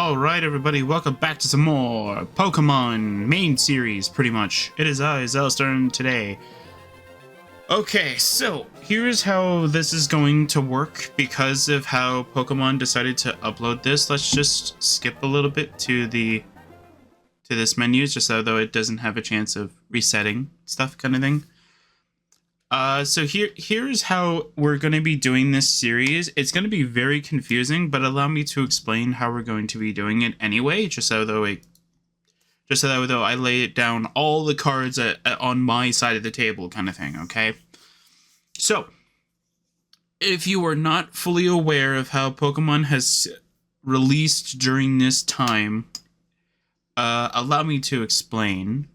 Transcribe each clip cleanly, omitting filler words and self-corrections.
Alright everybody, welcome back to some more Pokemon main series, pretty much. It is I, Xilestar, today. Okay, so here's how this is going to work because of how Pokemon decided to upload this. Let's just skip a little bit to this menu, just so though it doesn't have a chance of resetting stuff kind of thing. So here's how we're going to be doing this series. It's going to be very confusing, but allow me to explain how we're going to be doing it anyway, just so though I lay it down all the cards on my side of the table kind of thing, okay? So, if you are not fully aware of how Pokemon has released during this time, allow me to explain.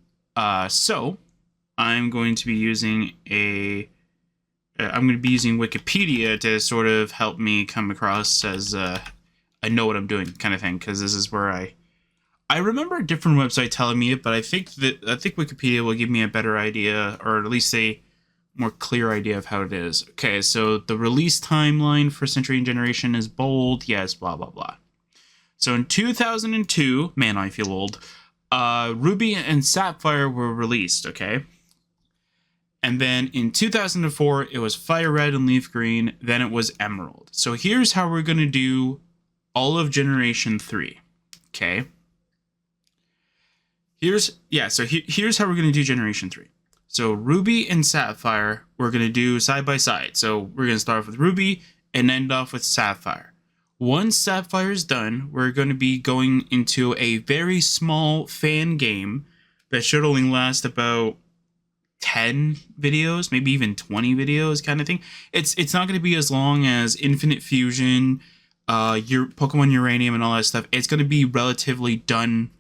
I'm going to be using Wikipedia to sort of help me come across as I know what I'm doing kind of thing, because this is where I remember a different website telling me it, but I think Wikipedia will give me a better idea, or at least a more clear idea of how it is. Okay, so the release timeline for Century and Generation is bold, yes, blah blah blah. So in 2002, man, I feel old. Ruby and Sapphire were released, okay? And then in 2004, it was Fire Red and Leaf Green, then it was Emerald. So here's how we're going to do all of Generation 3, okay? Here's how we're going to do Generation 3. So Ruby and Sapphire, we're going to do side by side. So we're going to start off with Ruby and end off with Sapphire. Once Sapphire is done, we're going to be going into a very small fan game that should only last about 10 videos, maybe even 20 videos kind of thing. It's not going to be as long as Infinite Fusion, your Pokemon Uranium and all that stuff. It's going to be relatively done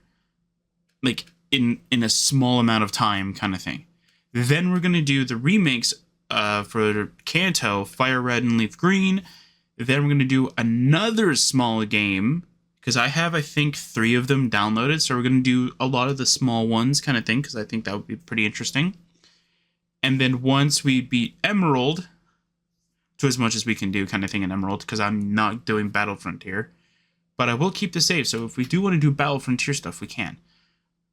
like in a small amount of time kind of thing. Then we're going to do the remakes for Kanto, Fire Red and Leaf Green. Then we're going to do another small game because I think 3 of them downloaded. So we're going to do a lot of the small ones kind of thing because I think that would be pretty interesting. And then once we beat Emerald, to as much as we can do kind of thing in Emerald, because I'm not doing Battle Frontier. But I will keep the save, so if we do want to do Battle Frontier stuff, we can.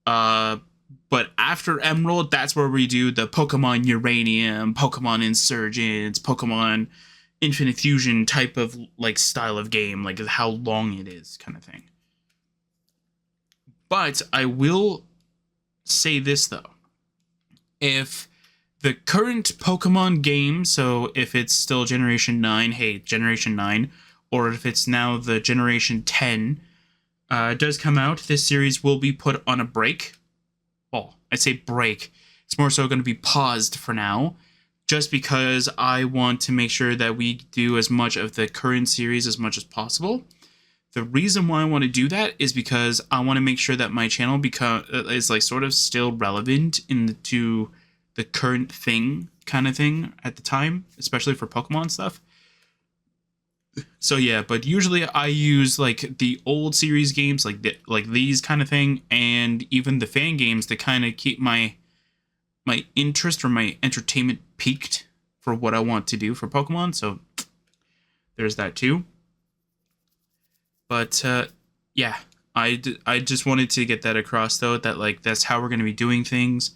But after Emerald, that's where we do the Pokemon Uranium, Pokemon Insurgents, Pokemon Infinite Fusion type of like style of game, like how long it is kind of thing. But I will say this though. If the current Pokemon game, so if it's still Generation 9, hey, Generation 9, or if it's now the Generation 10, does come out, this series will be put on a break. Well, I say break. It's more so going to be paused for now, just because I want to make sure that we do as much of the current series as much as possible. The reason why I want to do that is because I want to make sure that my channel is like sort of still relevant to the current thing kind of thing at the time, especially for Pokemon stuff. So yeah, but usually I use like the old series games like these kind of thing, and even the fan games to kind of keep my interest or my entertainment peaked for what I want to do for Pokemon. So there's that too. But yeah, I just wanted to get that across though, that like that's how we're going to be doing things.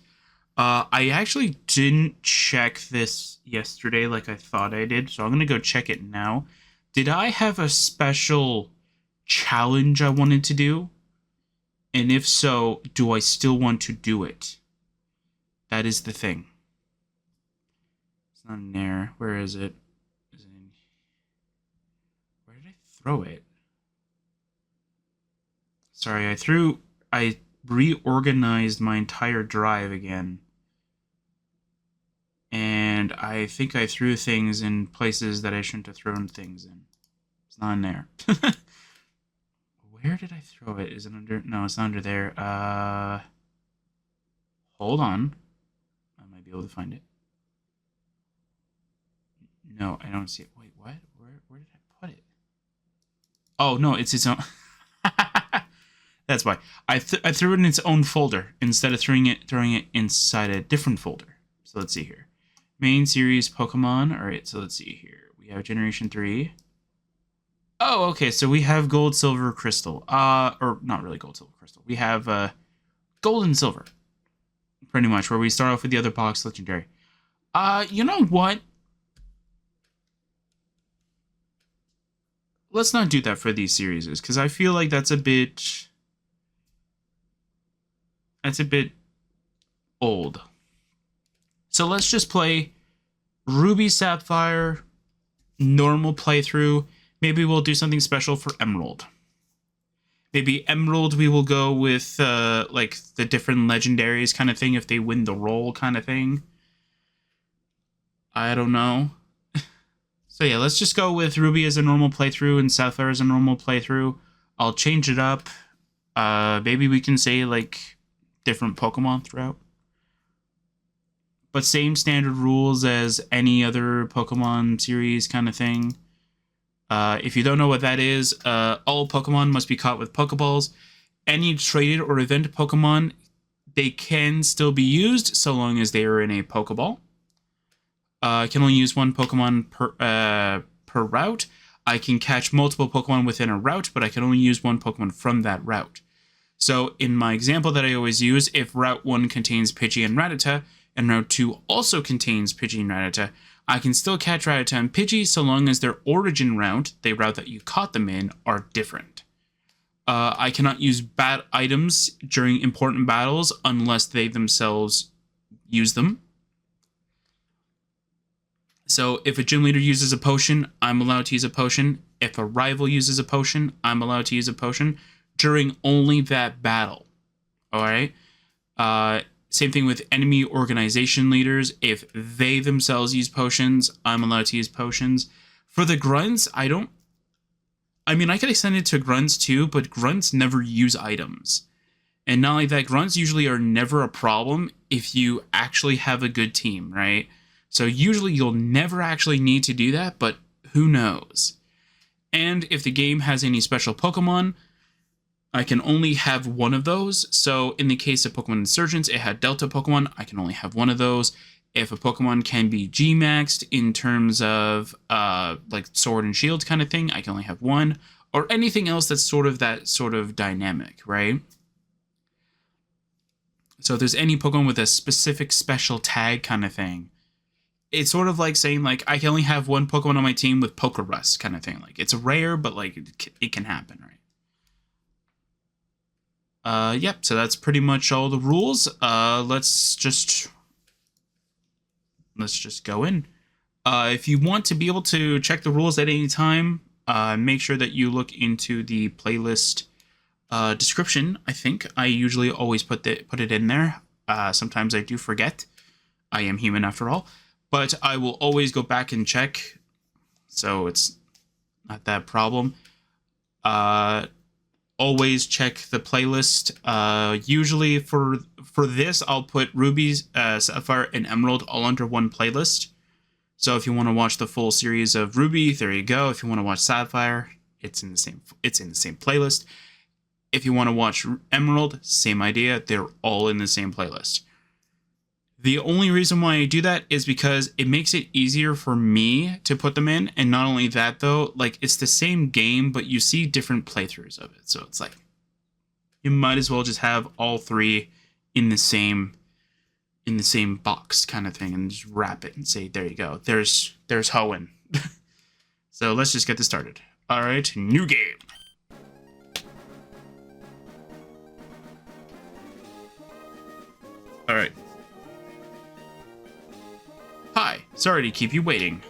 I actually didn't check this yesterday like I thought I did, so I'm going to go check it now. Did I have a special challenge I wanted to do? And if so, do I still want to do it? That is the thing. It's not in there. Where is it? Is it in... Where did I throw it? Sorry, I reorganized my entire drive again. And I think I threw things in places that I shouldn't have thrown things in. It's not in there. Where did I throw it? Is it under? No, it's not under there. Hold on. I might be able to find it. No, I don't see it. Wait, what? Where did I put it? Oh, no, it's its own... That's why. I threw it in its own folder instead of throwing it inside a different folder. So let's see here. Main series Pokemon. All right, so let's see here. We have Generation 3. Oh, okay. So we have gold, silver, crystal. Or not really gold, silver, crystal. We have gold and silver, pretty much, where we start off with the other box legendary. You know what? Let's not do that for these series, because I feel like that's a bit old. So let's just play Ruby Sapphire, normal playthrough. Maybe we'll do something special for Emerald. Maybe Emerald we will go with like the different legendaries kind of thing if they win the roll kind of thing. I don't know. So yeah, let's just go with Ruby as a normal playthrough and Sapphire as a normal playthrough. I'll change it up. Maybe we can say like different Pokemon throughout. But same standard rules as any other Pokemon series kind of thing. If you don't know what that is, all Pokemon must be caught with Pokeballs. Any traded or event Pokemon, they can still be used so long as they are in a Pokeball. I can only use one Pokemon per route. I can catch multiple Pokemon within a route, but I can only use one Pokemon from that route. So in my example that I always use, if Route 1 contains Pidgey and Rattata, and Route 2 also contains Pidgey and Rattata, I can still catch Rattata and Pidgey so long as their origin route, the route that you caught them in, are different. I cannot use bad items during important battles unless they themselves use them. So if a gym leader uses a potion, I'm allowed to use a potion. If a rival uses a potion, I'm allowed to use a potion during only that battle. All right? Same thing with enemy organization leaders. If they themselves use potions, I'm allowed to use potions. For the grunts, I could extend it to grunts too, but grunts never use items. And not only that, grunts usually are never a problem if you actually have a good team, right? So usually you'll never actually need to do that, but who knows? And if the game has any special Pokemon, I can only have one of those. So in the case of Pokemon Insurgents, it had Delta Pokemon. I can only have one of those. If a Pokemon can be G-maxed in terms of like Sword and Shield kind of thing, I can only have one. Or anything else that's sort of dynamic, right? So if there's any Pokemon with a specific special tag kind of thing, it's sort of like saying, like, I can only have one Pokemon on my team with Poker Rust kind of thing. Like, it's rare, but, like, it can happen, right? Yep, so that's pretty much all the rules. Let's just go in. If you want to be able to check the rules at any time, make sure that you look into the playlist description. I think I usually always put it in there. Sometimes I do forget. I am human after all. But I will always go back and check, so it's not that problem. Always check the playlist. Usually for this, I'll put Ruby, Sapphire, and Emerald all under one playlist. So if you want to watch the full series of Ruby, there you go. If you want to watch Sapphire, it's in the same playlist. If you want to watch Emerald, same idea. They're all in the same playlist. The only reason why I do that is because it makes it easier for me to put them in. And not only that, though, like, it's the same game, but you see different playthroughs of it. So it's like, you might as well just have all three in the same box kind of thing and just wrap it and say, there you go. There's Hoenn. So let's just get this started. All right, new game. All right. Hi, sorry to keep you waiting.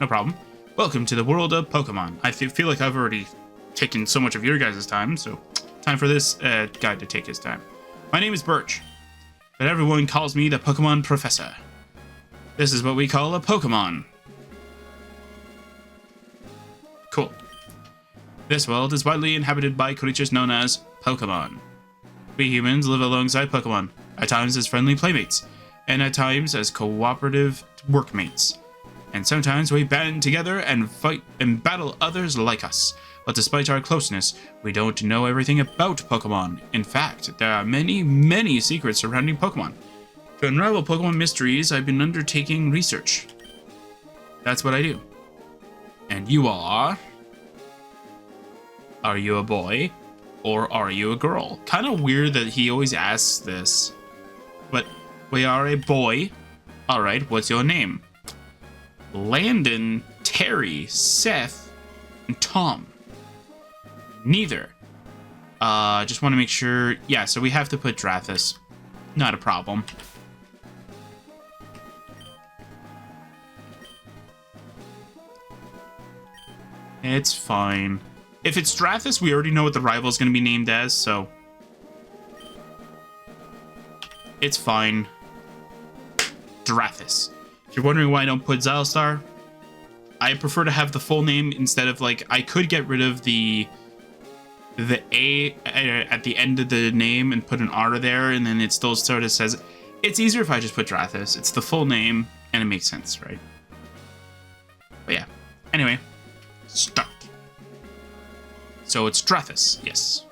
No problem. Welcome to the world of Pokemon. I feel like I've already taken so much of your guys' time, so time for this guy to take his time. My name is Birch, but everyone calls me the Pokemon Professor. This is what we call a Pokemon. Cool. This world is widely inhabited by creatures known as Pokemon. We humans live alongside Pokemon, at times as friendly playmates, and at times as cooperative workmates. And sometimes we band together and fight and battle others like us. But despite our closeness, we don't know everything about Pokemon. In fact, there are many, many secrets surrounding Pokemon. To unravel Pokemon mysteries, I've been undertaking research. That's what I do. And you all are? Are you a boy? Or are you a girl? Kind of weird that he always asks this. But we are a boy. Alright, what's your name? Landon, Terry, Seth, and Tom. Neither. Just want to make sure. Yeah, so we have to put Drathis. Not a problem. It's fine. If it's Drathis, we already know what the rival is going to be named as, so... It's fine. Drathis. If you're wondering why I don't put Xilestar, I prefer to have the full name instead of, like, I could get rid of the A at the end of the name and put an R there, and then it still sort of says... It's easier if I just put Drathis. It's the full name, and it makes sense, right? But yeah. Anyway. Start. So it's Drathis, yes.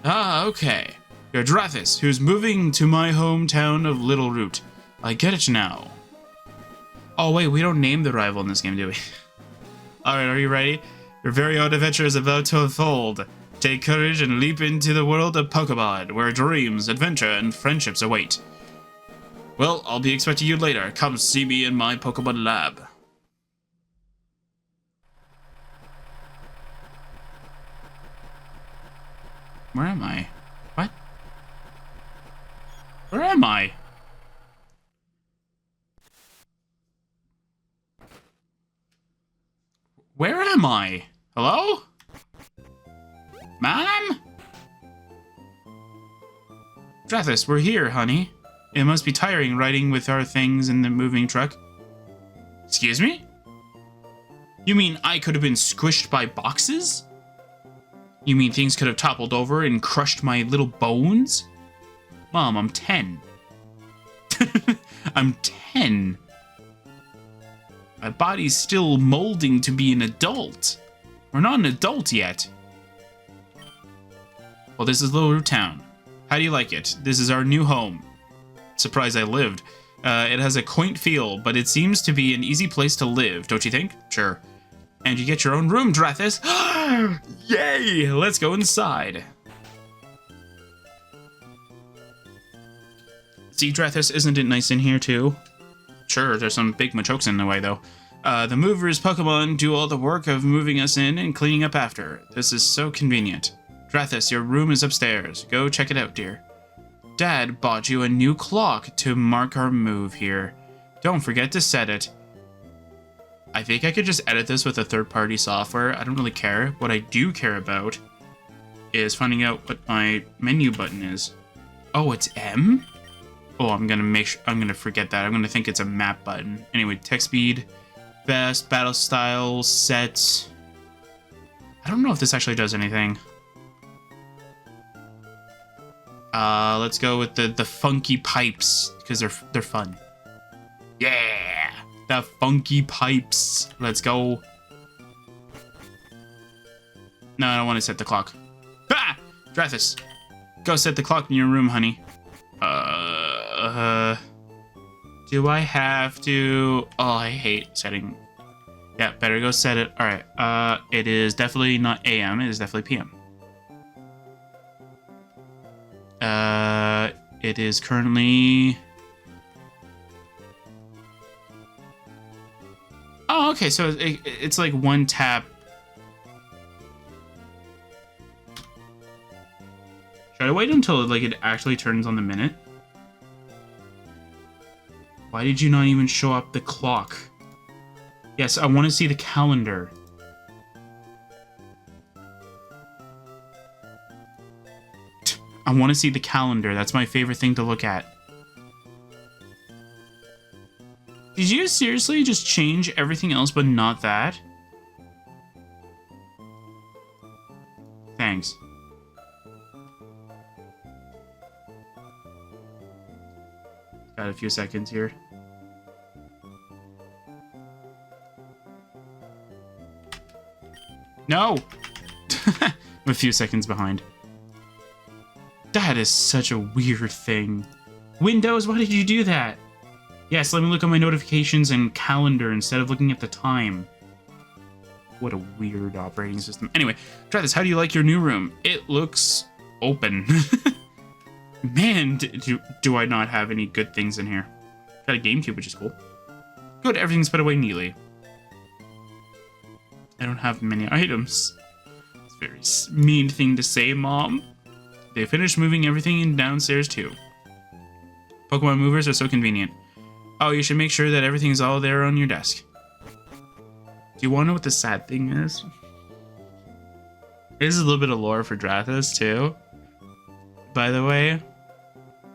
Ah, okay. You're Drathis, who's moving to my hometown of Little Root. I get it now. Oh wait, we don't name the rival in this game, do we? Alright, are you ready? Your very own adventure is about to unfold. Take courage and leap into the world of Pokemon, where dreams, adventure, and friendships await. Well, I'll be expecting you later. Come see me in my Pokemon lab. Where am I? What? Where am I? Where am I? Hello? Mom? Drathis, we're here, honey. It must be tiring riding with our things in the moving truck. Excuse me? You mean I could have been squished by boxes? You mean things could have toppled over and crushed my little bones? Mom, I'm 10. I'm 10. My body's still molding to be an adult. We're not an adult yet. Well, this is Little Root Town. How do you like it? This is our new home. Surprised I lived. It has a quaint feel, but it seems to be an easy place to live, don't you think? Sure. And you get your own room, Drathis. Yay! Let's go inside. See, Drathis, isn't it nice in here, too? Sure, there's some big Machokes in the way, though. The movers Pokemon do all the work of moving us in and cleaning up after. This is so convenient. Drathis, your room is upstairs. Go check it out, dear. Dad bought you a new clock to mark our move here. Don't forget to set it. I think I could just edit this with a third-party software. I don't really care. What I do care about is finding out what my menu button is. Oh, it's M? Oh, I'm gonna forget that. I'm gonna think it's a map button. Anyway, text speed, best, battle style, set. I don't know if this actually does anything. Let's go with the funky pipes because they're fun. Yeah, the funky pipes. Let's go. No, I don't want to set the clock. Ah, Drathis, go set the clock in your room, honey. Do I have to? Oh, I hate setting. Yeah, better go set it. All right. It is definitely not AM. It is definitely PM. It is currently... Oh, okay, so it's like one tap. Should I wait until like it actually turns on the minute? Why did you not even show up the clock? Yes, I want to see the calendar. I want to see the calendar. That's my favorite thing to look at. Did you seriously just change everything else but not that? Thanks. Got a few seconds here. No! I'm a few seconds behind. That is such a weird thing. Windows, why did you do that? Yes, let me look at my notifications and calendar instead of looking at the time. What a weird operating system. Anyway, try this. How do you like your new room? It looks open. Man, do I not have any good things in here. Got a GameCube, which is cool. Good, everything's put away neatly. I don't have many items. It's a very mean thing to say, Mom. They finished moving everything in downstairs, too. Pokemon movers are so convenient. Oh, you should make sure that everything's all there on your desk. Do you want to know what the sad thing is? This is a little bit of lore for Drathis, too. By the way,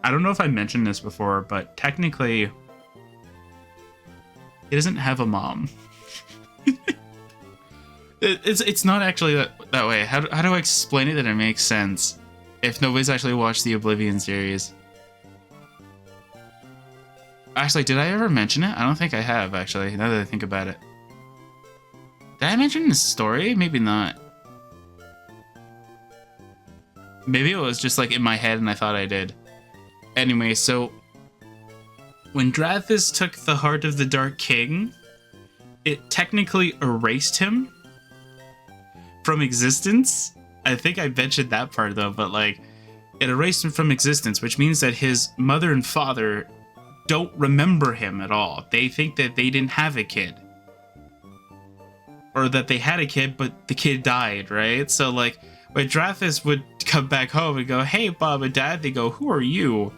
I don't know if I mentioned this before, but technically, he doesn't have a mom. It's not actually that way. How do I explain it that it makes sense if nobody's actually watched the Oblivion series? Actually, did I ever mention it? I don't think I have, actually, now that I think about it. Did I mention the story? Maybe not. Maybe it was just like in my head and I thought I did. Anyway, so when Drathis took the Heart of the Dark King, it technically erased him from existence. I think I mentioned that part though, but like it erased him from existence, which means that his mother and father don't remember him at all. They think that they didn't have a kid. Or that they had a kid, but the kid died, right? So like when Drathis would come back home and go, "Hey, Bob and Dad," they go, "Who are you?"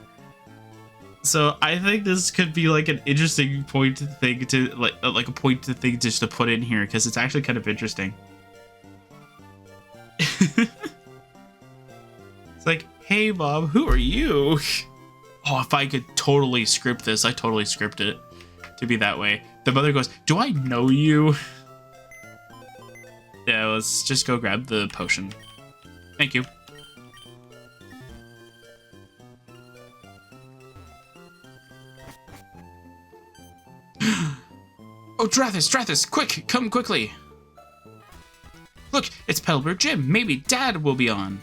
So I think this could be like an interesting point thing to like a point to thing just to put in here because it's actually kind of interesting. It's like, "Hey, Bob, who are you?" Oh, if I could totally script this, I totally scripted it to be that way. The mother goes, "Do I know you?" Yeah, let's just go grab the potion. Thank you. Oh, Drathis, quick, come quickly. Look, it's Petalburg Gym. Maybe Dad will be on.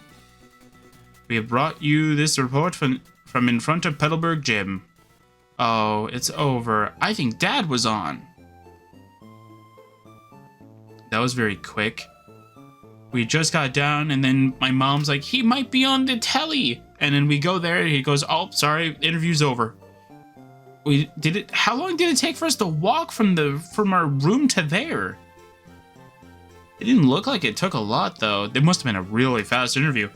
We have brought you this report from in front of Petalburg Gym. Oh, it's over. I think Dad was on. That was very quick. We just got down, and then my mom's like, "He might be on the telly." And then we go there, and he goes, "Oh, sorry, interview's over." How long did it take for us to walk from our room to there? It didn't look like it took a lot, though. It must have been a really fast interview.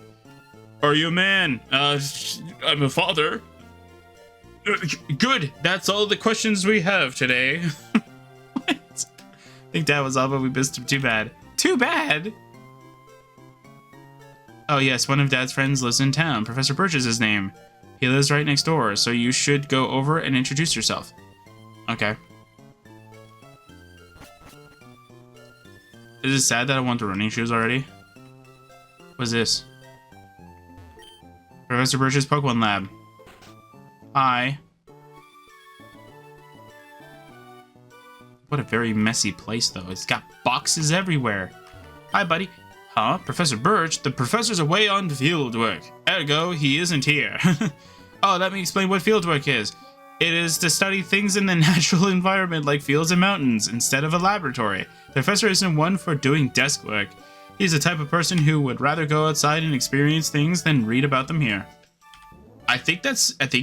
Are you a man? I'm a father. Good. That's all the questions we have today. What? I think Dad was on, but we missed him. Too bad. Too bad? Oh, yes. One of Dad's friends lives in town. Professor Birch is his name. He lives right next door, so you should go over and introduce yourself. Okay. Is it sad that I want the running shoes already? What's this? Professor Birch's Pokemon Lab. Hi. What a very messy place, though. It's got boxes everywhere. Hi, buddy. Huh? Professor Birch? The professor's away on fieldwork. Ergo, he isn't here. Oh, let me explain what fieldwork is. It is to study things in the natural environment like fields and mountains, instead of a laboratory. The professor isn't one for doing desk work. He's the type of person who would rather go outside and experience things than read about them here. I think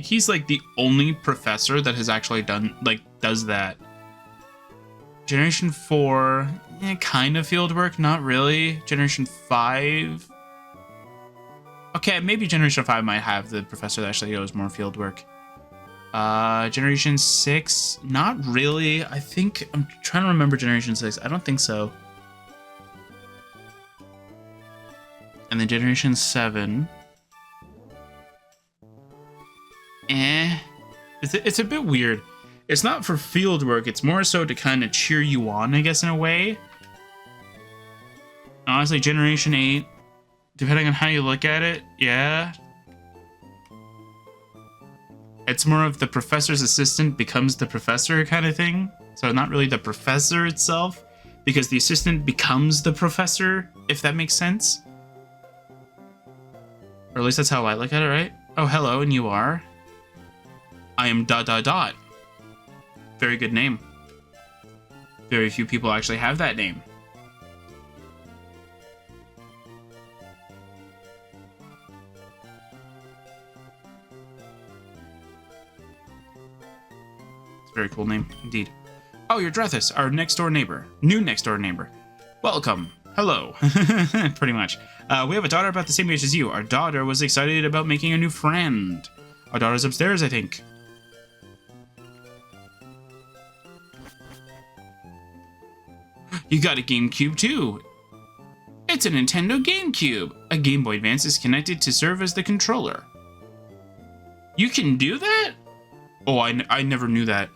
he's like the only professor that has actually does that. Generation 4, kind of fieldwork, not really. Generation 5. Okay, maybe Generation 5 might have the professor that actually does more fieldwork. Generation 6, not really. I think, I'm trying to remember Generation 6. I don't think so. And then Generation 7. It's a bit weird. It's not for field work, it's more so to kind of cheer you on, I guess, in a way. Honestly, Generation 8, depending on how you look at it, yeah. It's more of the professor's assistant becomes the professor kind of thing. So not really the professor itself, because the assistant becomes the professor, if that makes sense. Or at least that's how I look at it, right? Oh, hello, and you are? I am ... Very good name. Very few people actually have that name. Very cool name, indeed. Oh, you're Drethus, our next door neighbor. New next door neighbor. Welcome. Hello. Pretty much. We have a daughter about the same age as you. Our daughter was excited about making a new friend. Our daughter's upstairs, I think. You got a GameCube too. It's a Nintendo GameCube. A Game Boy Advance is connected to serve as the controller. You can do that? Oh, I never knew that.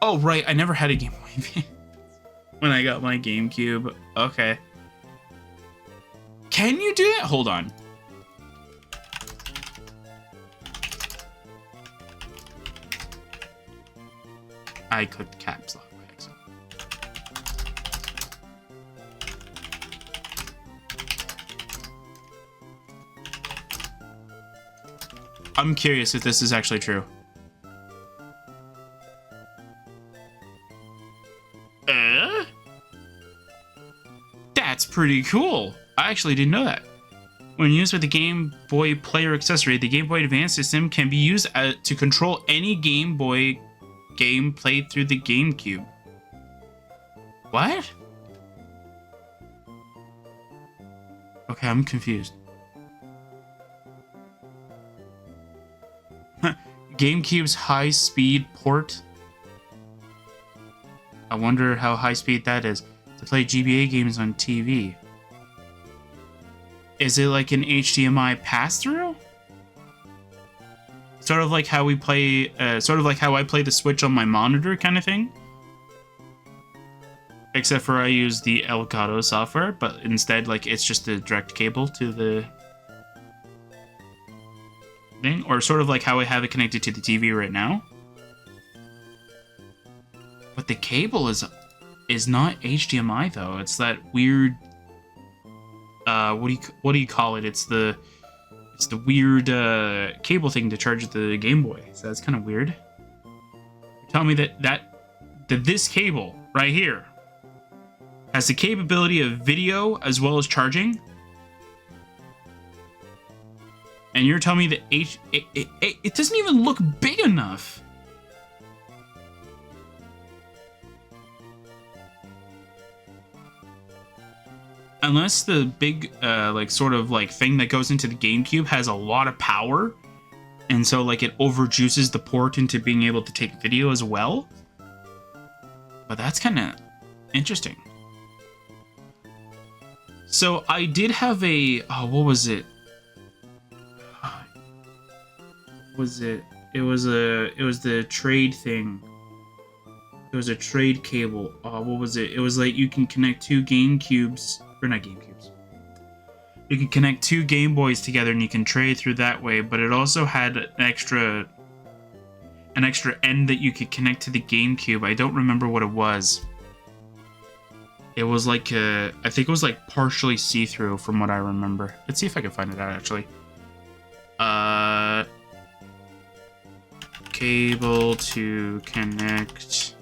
Oh, right. I never had a Game Boy Advance when I got my GameCube. Okay. Can you do that? Hold on. I clicked caps lock by accident. I'm curious if this is actually true. That's pretty cool. I actually didn't know that. When used with the Game Boy Player accessory, the Game Boy Advance system can be used to control any Game Boy game played through the GameCube. What? Okay, I'm confused. GameCube's high-speed port. I wonder how high-speed that is. To play GBA games on TV. Is it like an HDMI pass-through? Sort of like how we play, sort of like how I play the Switch on my monitor kind of thing? Except for I use the Elgato software, but instead, like, it's just a direct cable to the thing. Or sort of like how I have it connected to the TV right now. But the cable is not HDMI though. It's that weird what do you call it? It's the weird cable thing to charge the Game Boy. So that's kind of weird. Tell me that this cable right here has the capability of video as well as charging. And you're telling me that it doesn't even look big enough. Unless the big, like, sort of, like, thing that goes into the GameCube has a lot of power, and so, like, it overjuices the port into being able to take video as well. But that's kind of interesting. So, I did have a... Oh, what was it? It was the trade thing. It was a trade cable. Oh, what was it? It was like you can connect two GameCubes... Or not GameCubes. You can connect two Game Boys together and you can trade through that way, but it also had an extra end that you could connect to the GameCube. I don't remember what it was. It was like I think it was like partially see-through from what I remember. Let's see if I can find it out actually. Cable to connect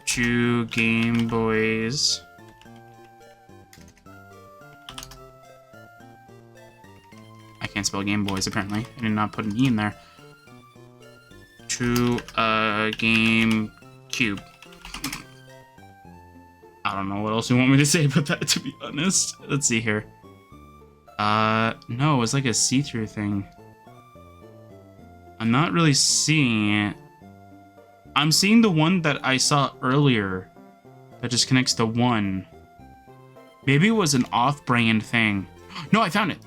two Game Boys. I can't spell Game Boys apparently. I did not put an E in there. To a GameCube. I don't know what else you want me to say about that, to be honest. Let's see here. No, it was like a see-through thing. I'm not really seeing it. I'm seeing the one that I saw earlier that just connects to one. Maybe it was an off-brand thing. No, I found it.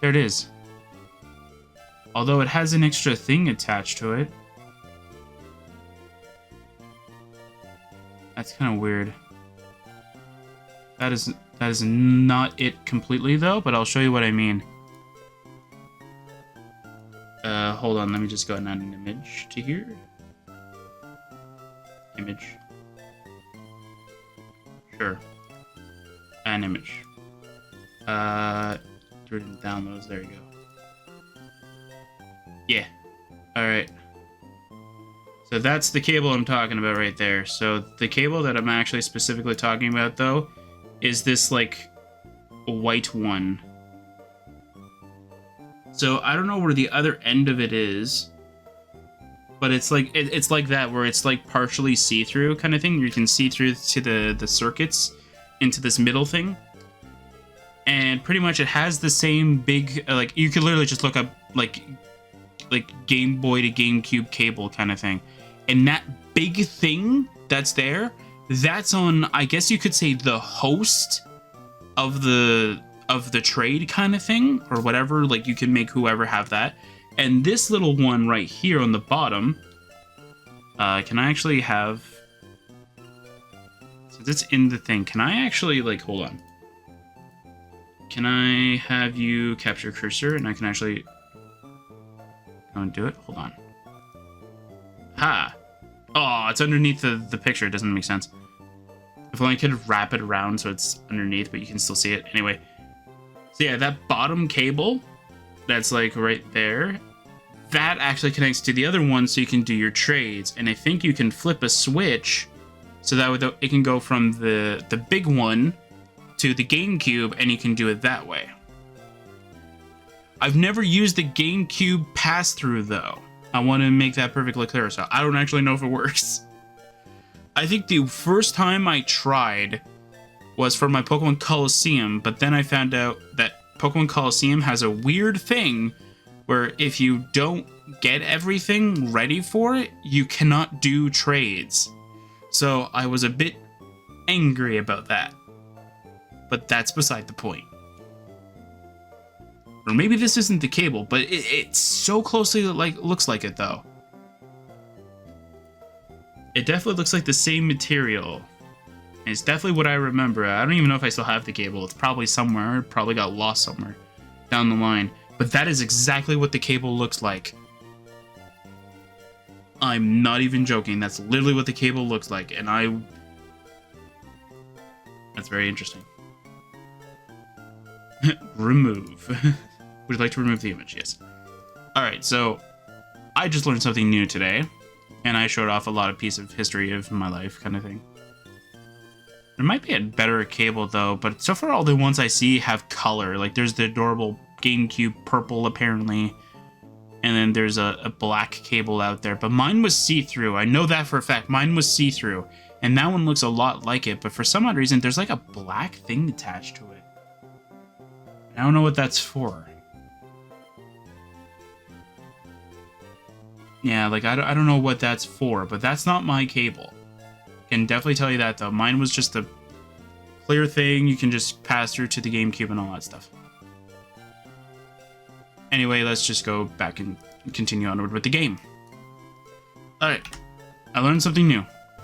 There it is. Although it has an extra thing attached to it. That's kind of weird. That is not it completely though, but I'll show you what I mean. Hold on, let me just go and add an image to here. Image. Sure. An image. Through downloads, there you go. Yeah. Alright. So that's the cable I'm talking about right there. So the cable that I'm actually specifically talking about though is this like white one. So I don't know where the other end of it is, but it's like it's like that, where it's like partially see-through kind of thing. You can see through to the circuits into this middle thing, and pretty much it has the same big like, you could literally just look up like Game Boy to GameCube cable kind of thing, and that big thing that's there, that's on, I guess you could say, the host of the trade kind of thing, or whatever. Like, you can make whoever have that. And this little one right here on the bottom, can I actually have, since it's in the thing, can I actually, like, hold on, can I have you capture cursor, and I can actually go and do it? Hold on. Ha! Oh, it's underneath the picture. It doesn't make sense. If only I could wrap it around so it's underneath, but you can still see it. Anyway. So yeah, that bottom cable, that's like right there, that actually connects to the other one so you can do your trades. And I think you can flip a switch so that it can go from the big one to the GameCube, and you can do it that way. I've never used the GameCube pass-through though. I want to make that perfectly clear, so I don't actually know if it works. I think the first time I tried was for my Pokemon Coliseum, but then I found out that Pokemon Coliseum has a weird thing where if you don't get everything ready for it, you cannot do trades. So I was a bit angry about that. But that's beside the point. Or maybe this isn't the cable, but it's so closely looks like it though. It definitely looks like the same material. And it's definitely what I remember. I don't even know if I still have the cable. It's probably somewhere. It probably got lost somewhere down the line. But that is exactly what the cable looks like. I'm not even joking. That's literally what the cable looks like. And that's very interesting. Remove. Would you like to remove the image? Yes. Alright, so I just learned something new today. And I showed off a lot of piece of history of my life kind of thing. There might be a better cable though, but so far all the ones I see have color. Like there's the adorable GameCube purple apparently. And then there's a black cable out there. But mine was see-through. I know that for a fact. Mine was see-through. And that one looks a lot like it. But for some odd reason, there's like a black thing attached to it. I don't know what that's for. Yeah, like I don't know what that's for, but that's not my cable. Can definitely tell you that though. Mine was just a clear thing you can just pass through to the GameCube and all that stuff. Anyway, let's just go back and continue onward with the game. Alright, I learned something new.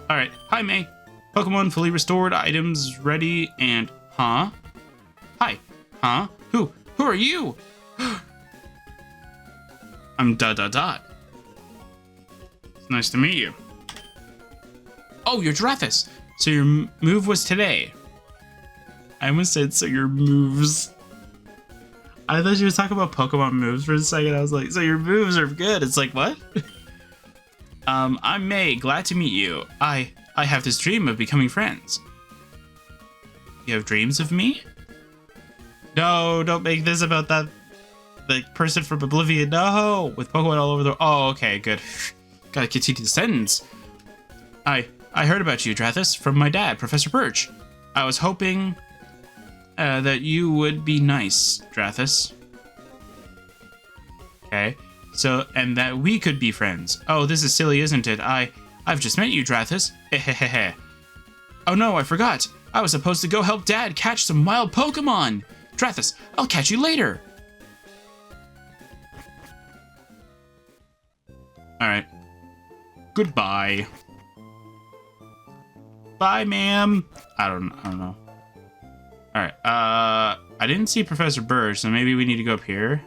Alright, hi May. Pokemon fully restored, items ready, and... Huh? Hi. Huh? Who are you? I'm ... It's nice to meet you. Oh, you're Drathis. So your move was today. I almost said, so your moves. I thought you were talking about Pokemon moves for a second. I was like, so your moves are good. It's like, what? I'm May. Glad to meet you. I have this dream of becoming friends. You have dreams of me? No, don't make this about that person from Oblivion. No, with Pokemon all over the... Oh, okay, good. Gotta continue the sentence. I heard about you, Drathis, from my dad, Professor Birch. I was hoping that you would be nice, Drathis. Okay, so, and that we could be friends. Oh, this is silly, isn't it? I've just met you, Drathis. Hehehehe. Oh no, I forgot. I was supposed to go help Dad catch some wild Pokemon. Drathis, I'll catch you later. Alright. Goodbye. Bye, ma'am. I don't know. Alright, I didn't see Professor Birch, so maybe we need to go up here.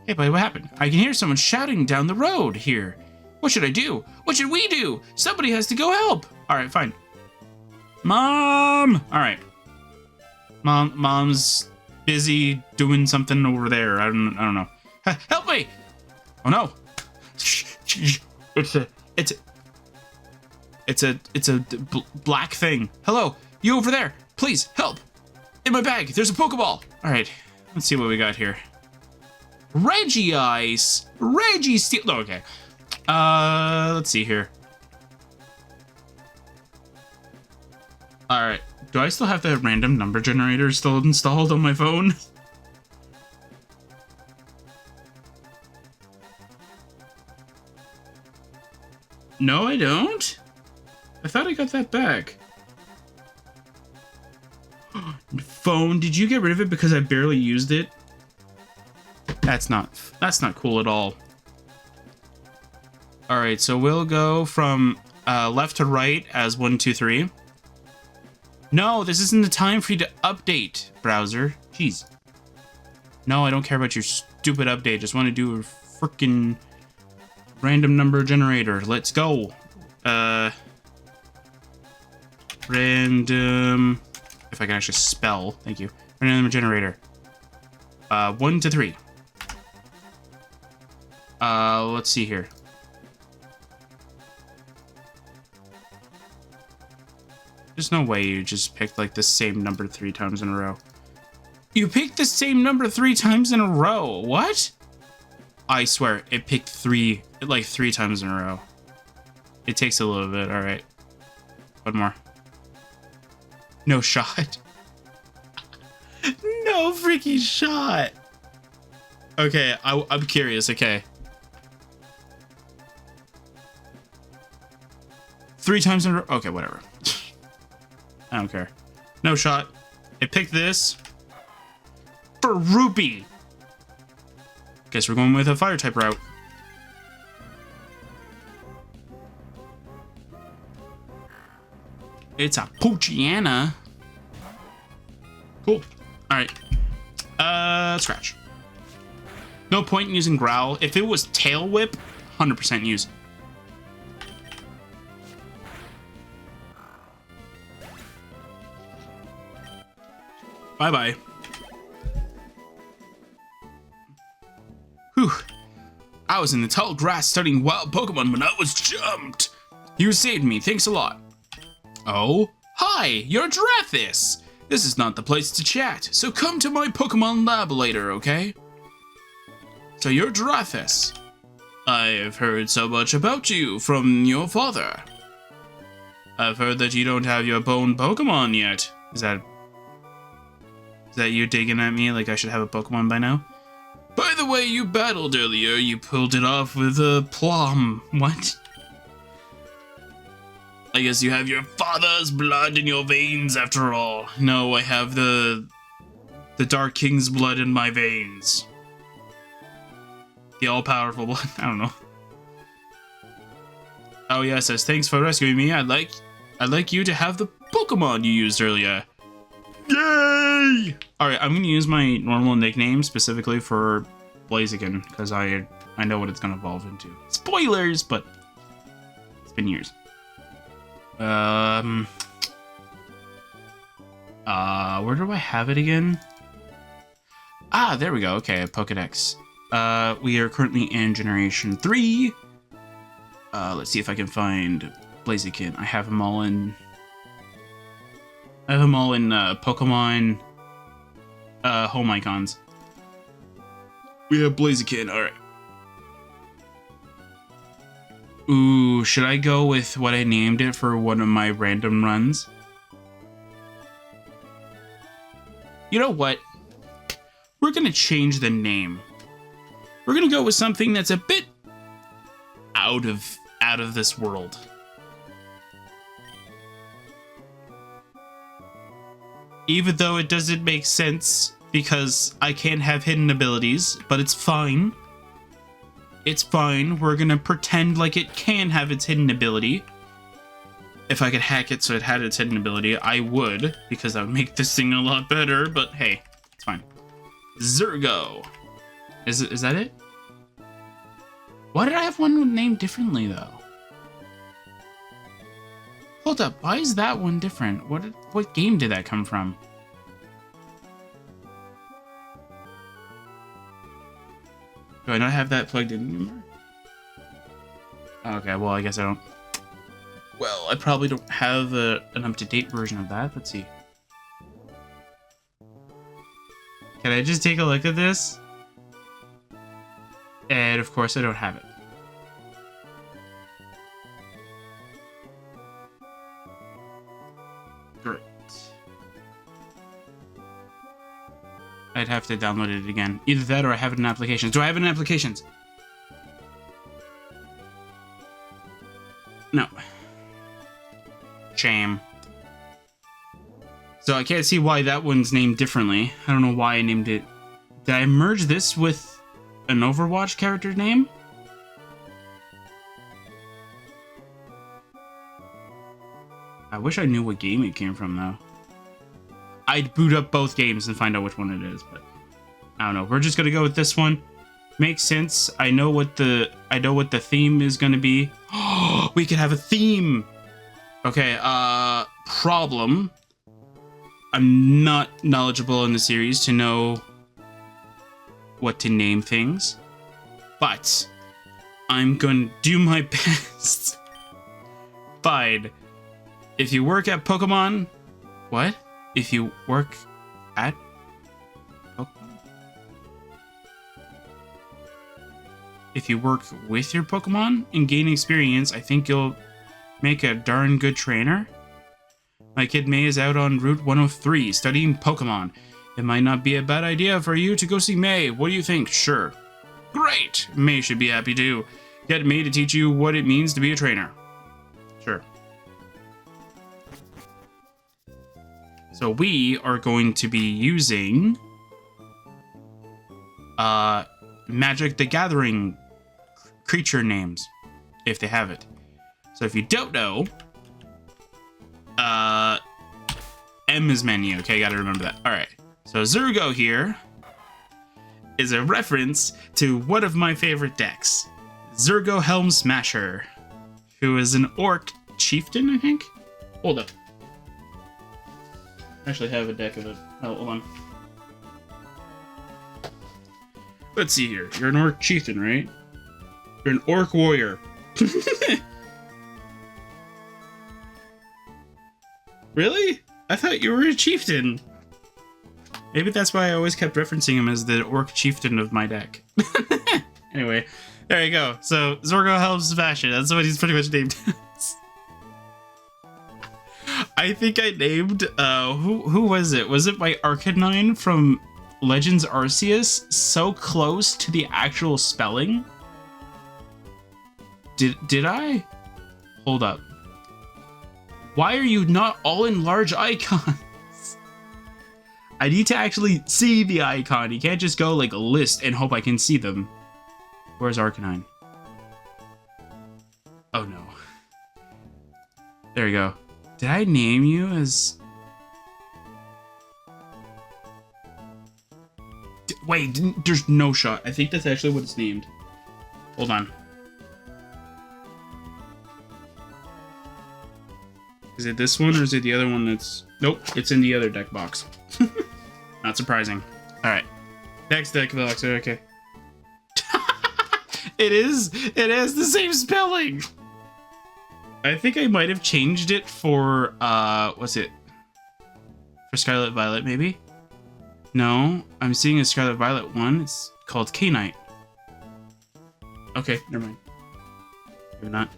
Hey, buddy, what happened? I can hear someone shouting down the road here. What should I do? What should we do? Somebody has to go help. Alright, fine. Mom! Alright. Mom's busy doing something over there. I don't know. Help me! Oh no! It's a black thing. Hello, you over there? Please help! In my bag, there's a Pokeball. All right, let's see what we got here. Reggie Ice, Reggie Steel. Oh, okay. Let's see here. All right. Do I still have the random number generator still installed on my phone? No, I don't. I thought I got that back. Phone, did you get rid of it because I barely used it? That's not cool at all. All right, so we'll go from left to right as 1, 2, 3. No, this isn't the time for you to update, browser. Jeez. No, I don't care about your stupid update. Just want to do a freaking random number generator. Let's go. Random. If I can actually spell. Thank you. Random number generator. 1 to 3. Let's see here. There's no way you just picked like the same number 3 times in a row. You picked the same number 3 times in a row. What? I swear, it picked 3 times in a row. It takes a little bit. All right. One more. No shot. No freaking shot. Okay, I'm curious. Okay. 3 times in a row. Okay, whatever. I don't care. No shot. It picked this for Ruby. Guess we're going with a fire type route. It's a Poochyena. Cool. All right. Scratch. No point in using Growl. If it was Tail Whip, 100% use. Bye-bye. Whew. I was in the tall grass studying wild Pokemon when I was jumped. You saved me. Thanks a lot. Oh, hi, you're Giraffis. This is not the place to chat, so come to my Pokemon lab later, okay? So you're Giraffis. I've heard so much about you from your father. I've heard that you don't have your bone Pokemon yet. Is that you digging at me like I should have a Pokemon by now? By the way you battled earlier, you pulled it off with a plum. What? I guess you have your father's blood in your veins after all. No, I have the Dark King's blood in my veins. The all-powerful blood. I don't know. Oh yeah, it says thanks for rescuing me. I'd like you to have the Pokemon you used earlier. Yay! Alright, I'm gonna use my normal nickname specifically for Blaziken, because I know what it's gonna evolve into. Spoilers, but it's been years. Where do I have it again? Ah, there we go. Okay, Pokedex. We are currently in Generation 3. Let's see if I can find Blaziken. I have them all in Pokemon home icons. We have Blaziken, alright. Ooh, should I go with what I named it for one of my random runs? You know what? We're gonna change the name. We're gonna go with something that's a bit out of this world. Even though it doesn't make sense because I can't have hidden abilities, but it's fine. It's fine. We're gonna pretend like it can have its hidden ability. If I could hack it so it had its hidden ability, I would, because that would make this thing a lot better, but hey, it's fine. Zergo. Is that it? Why did I have one named differently, though? Hold up, why is that one different? What game did that come from? Do I not have that plugged in anymore? Okay, well, I guess I don't. Well, I probably don't have an up-to-date version of that. Let's see. Can I just take a look at this? And of course, I don't have it. Great. I'd have to download it again. Either that or I have it in applications. Do I have it in applications? No. Shame. So I can't see why that one's named differently. I don't know why I named it. Did I merge this with an Overwatch character name? I wish I knew what game it came from, though. I'd boot up both games and find out which one it is, but I don't know. We're just gonna go with this one. Makes sense. I know what the theme is gonna be. Oh, we could have a theme. Okay. Problem. I'm not knowledgeable in the series to know what to name things, but I'm gonna do my best. Fine. If you work at Pokemon, what? If you work at Pokemon? If you work with your Pokemon and gain experience, I think you'll make a darn good trainer. My kid May is out on Route 103 studying Pokemon. It might not be a bad idea for you to go see May. What do you think? Sure. Great! May should be happy too. Get May to teach you what it means to be a trainer. Sure. So we are going to be using Magic the Gathering creature names, if they have it. So if you don't know, M is menu. Okay, gotta remember that. Alright, so Zurgo here is a reference to one of my favorite decks, Zurgo Helm Smasher, who is an orc chieftain, I think? Hold up. I actually have a deck of it. Oh, hold on. Let's see here. You're an orc chieftain, right? You're an orc warrior. Really? I thought you were a chieftain. Maybe that's why I always kept referencing him as the orc chieftain of my deck. Anyway, there you go. So, Zurgo Helm Smasher. That's what he's pretty much named as. I think I named, who was it? Was it my Arcanine from Legends Arceus? So close to the actual spelling? Did I? Hold up. Why are you not all in large icons? I need to actually see the icon. You can't just go like a list and hope I can see them. Where's Arcanine? Oh no. There we go. Did I name you as... Wait, there's no shot. I think that's actually what it's named. Hold on. Is it this one or is it the other one that's... Nope, it's in the other deck box. Not surprising. Alright. Next deck box, okay. It has the same spelling! I think I might have changed it for, what's it? For Scarlet Violet, maybe? No, I'm seeing a Scarlet Violet one. It's called K-Knight. Okay, never mind. Maybe not.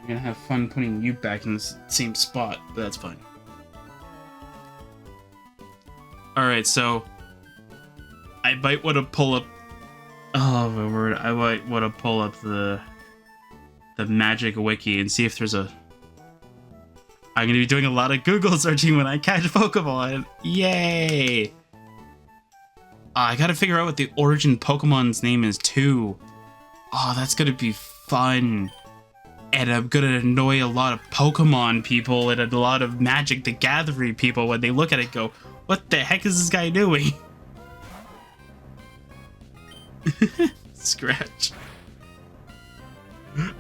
I'm gonna have fun putting you back in the same spot, but that's fine. Alright, so I might want to pull up... Oh my word, I might want to pull up the Magic Wiki and see if there's a... I'm gonna be doing a lot of Google searching when I catch Pokemon. Yay! I gotta figure out what the origin Pokemon's name is too. Oh, that's gonna be fun. And I'm gonna annoy a lot of Pokemon people and a lot of Magic the Gathering people when they look at it and go, what the heck is this guy doing? Scratch.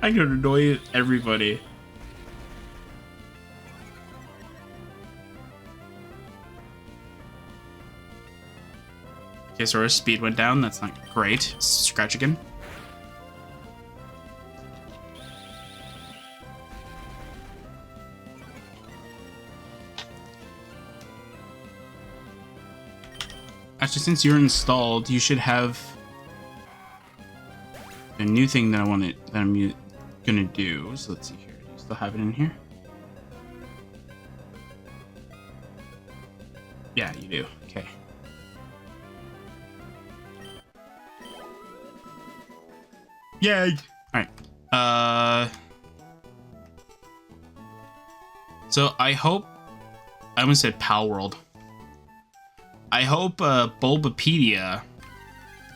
I'm gonna annoy everybody. Okay, so our speed went down. That's not great. Scratch again. Actually, since you're installed, you should have new thing that I'm gonna do. So let's see here. Do you still have it in here? Yeah, you do. Okay. Yay! All right. So I hope I almost said Pal World. I hope Bulbapedia.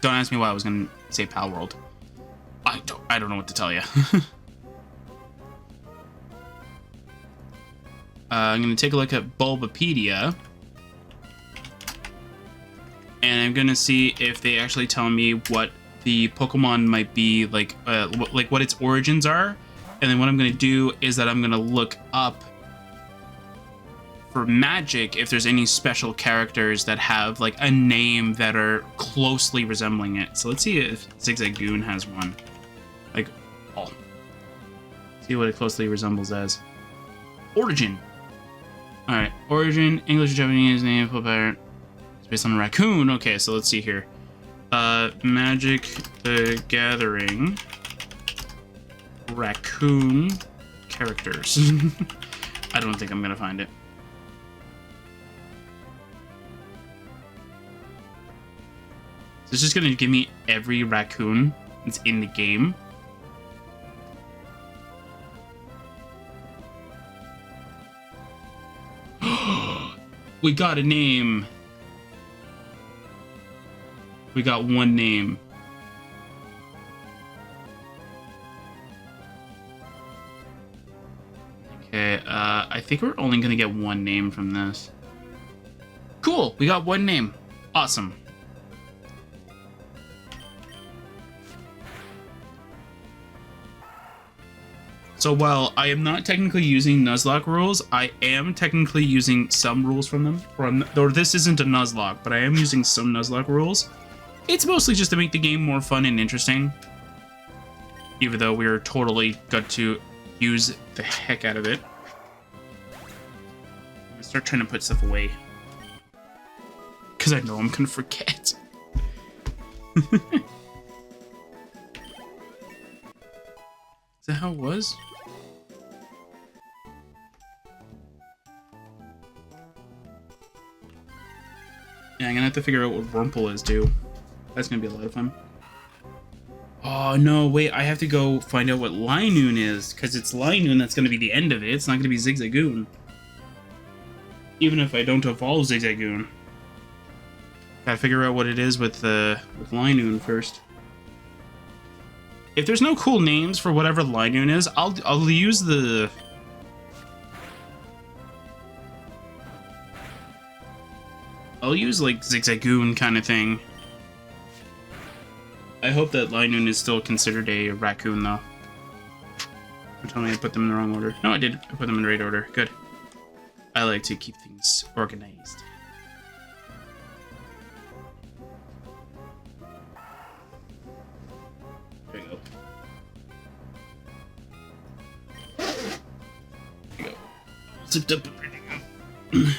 Don't ask me why I was gonna say Pal World. I don't know what to tell you. I'm gonna take a look at Bulbapedia, and I'm gonna see if they actually tell me what the Pokemon might be like what its origins are. And then what I'm gonna do is that I'm gonna look up for magic if there's any special characters that have like a name that are closely resembling it. So let's see if Zigzagoon has one. Like, oh, see what it closely resembles as. Origin. All right, origin, English or Japanese name, full pattern. It's based on a raccoon. Okay, so let's see here. Magic the Gathering raccoon characters. I don't think I'm gonna find it. So it's just gonna give me every raccoon that's in the game. We got a name. We got one name. Okay, I think we're only gonna get one name from this. Cool, we got one name. Awesome. So while I am not technically using Nuzlocke rules, I am technically using some rules from them. Or this isn't a Nuzlocke, but I am using some Nuzlocke rules. It's mostly just to make the game more fun and interesting. Even though we're totally got to use the heck out of it. I'm gonna start trying to put stuff away. Because I know I'm gonna forget. Is that how it was? Yeah, I'm gonna have to figure out what Wurmple is too. That's gonna be a lot of fun. Oh no, wait, I have to go find out what Linoon is, because it's Linoon that's gonna be the end of it. It's not gonna be Zigzagoon. Even if I don't evolve Zigzagoon. Gotta figure out what it is with Linoon first. If there's no cool names for whatever Linoon is, I'll use the... I'll use like Zigzagoon kind of thing. I hope that Linoon is still considered a raccoon though. Don't tell me I put them in the wrong order. No, I did. I put them in the right order. Good. I like to keep things organized. There you go. There you go. Zipped up and ready to go.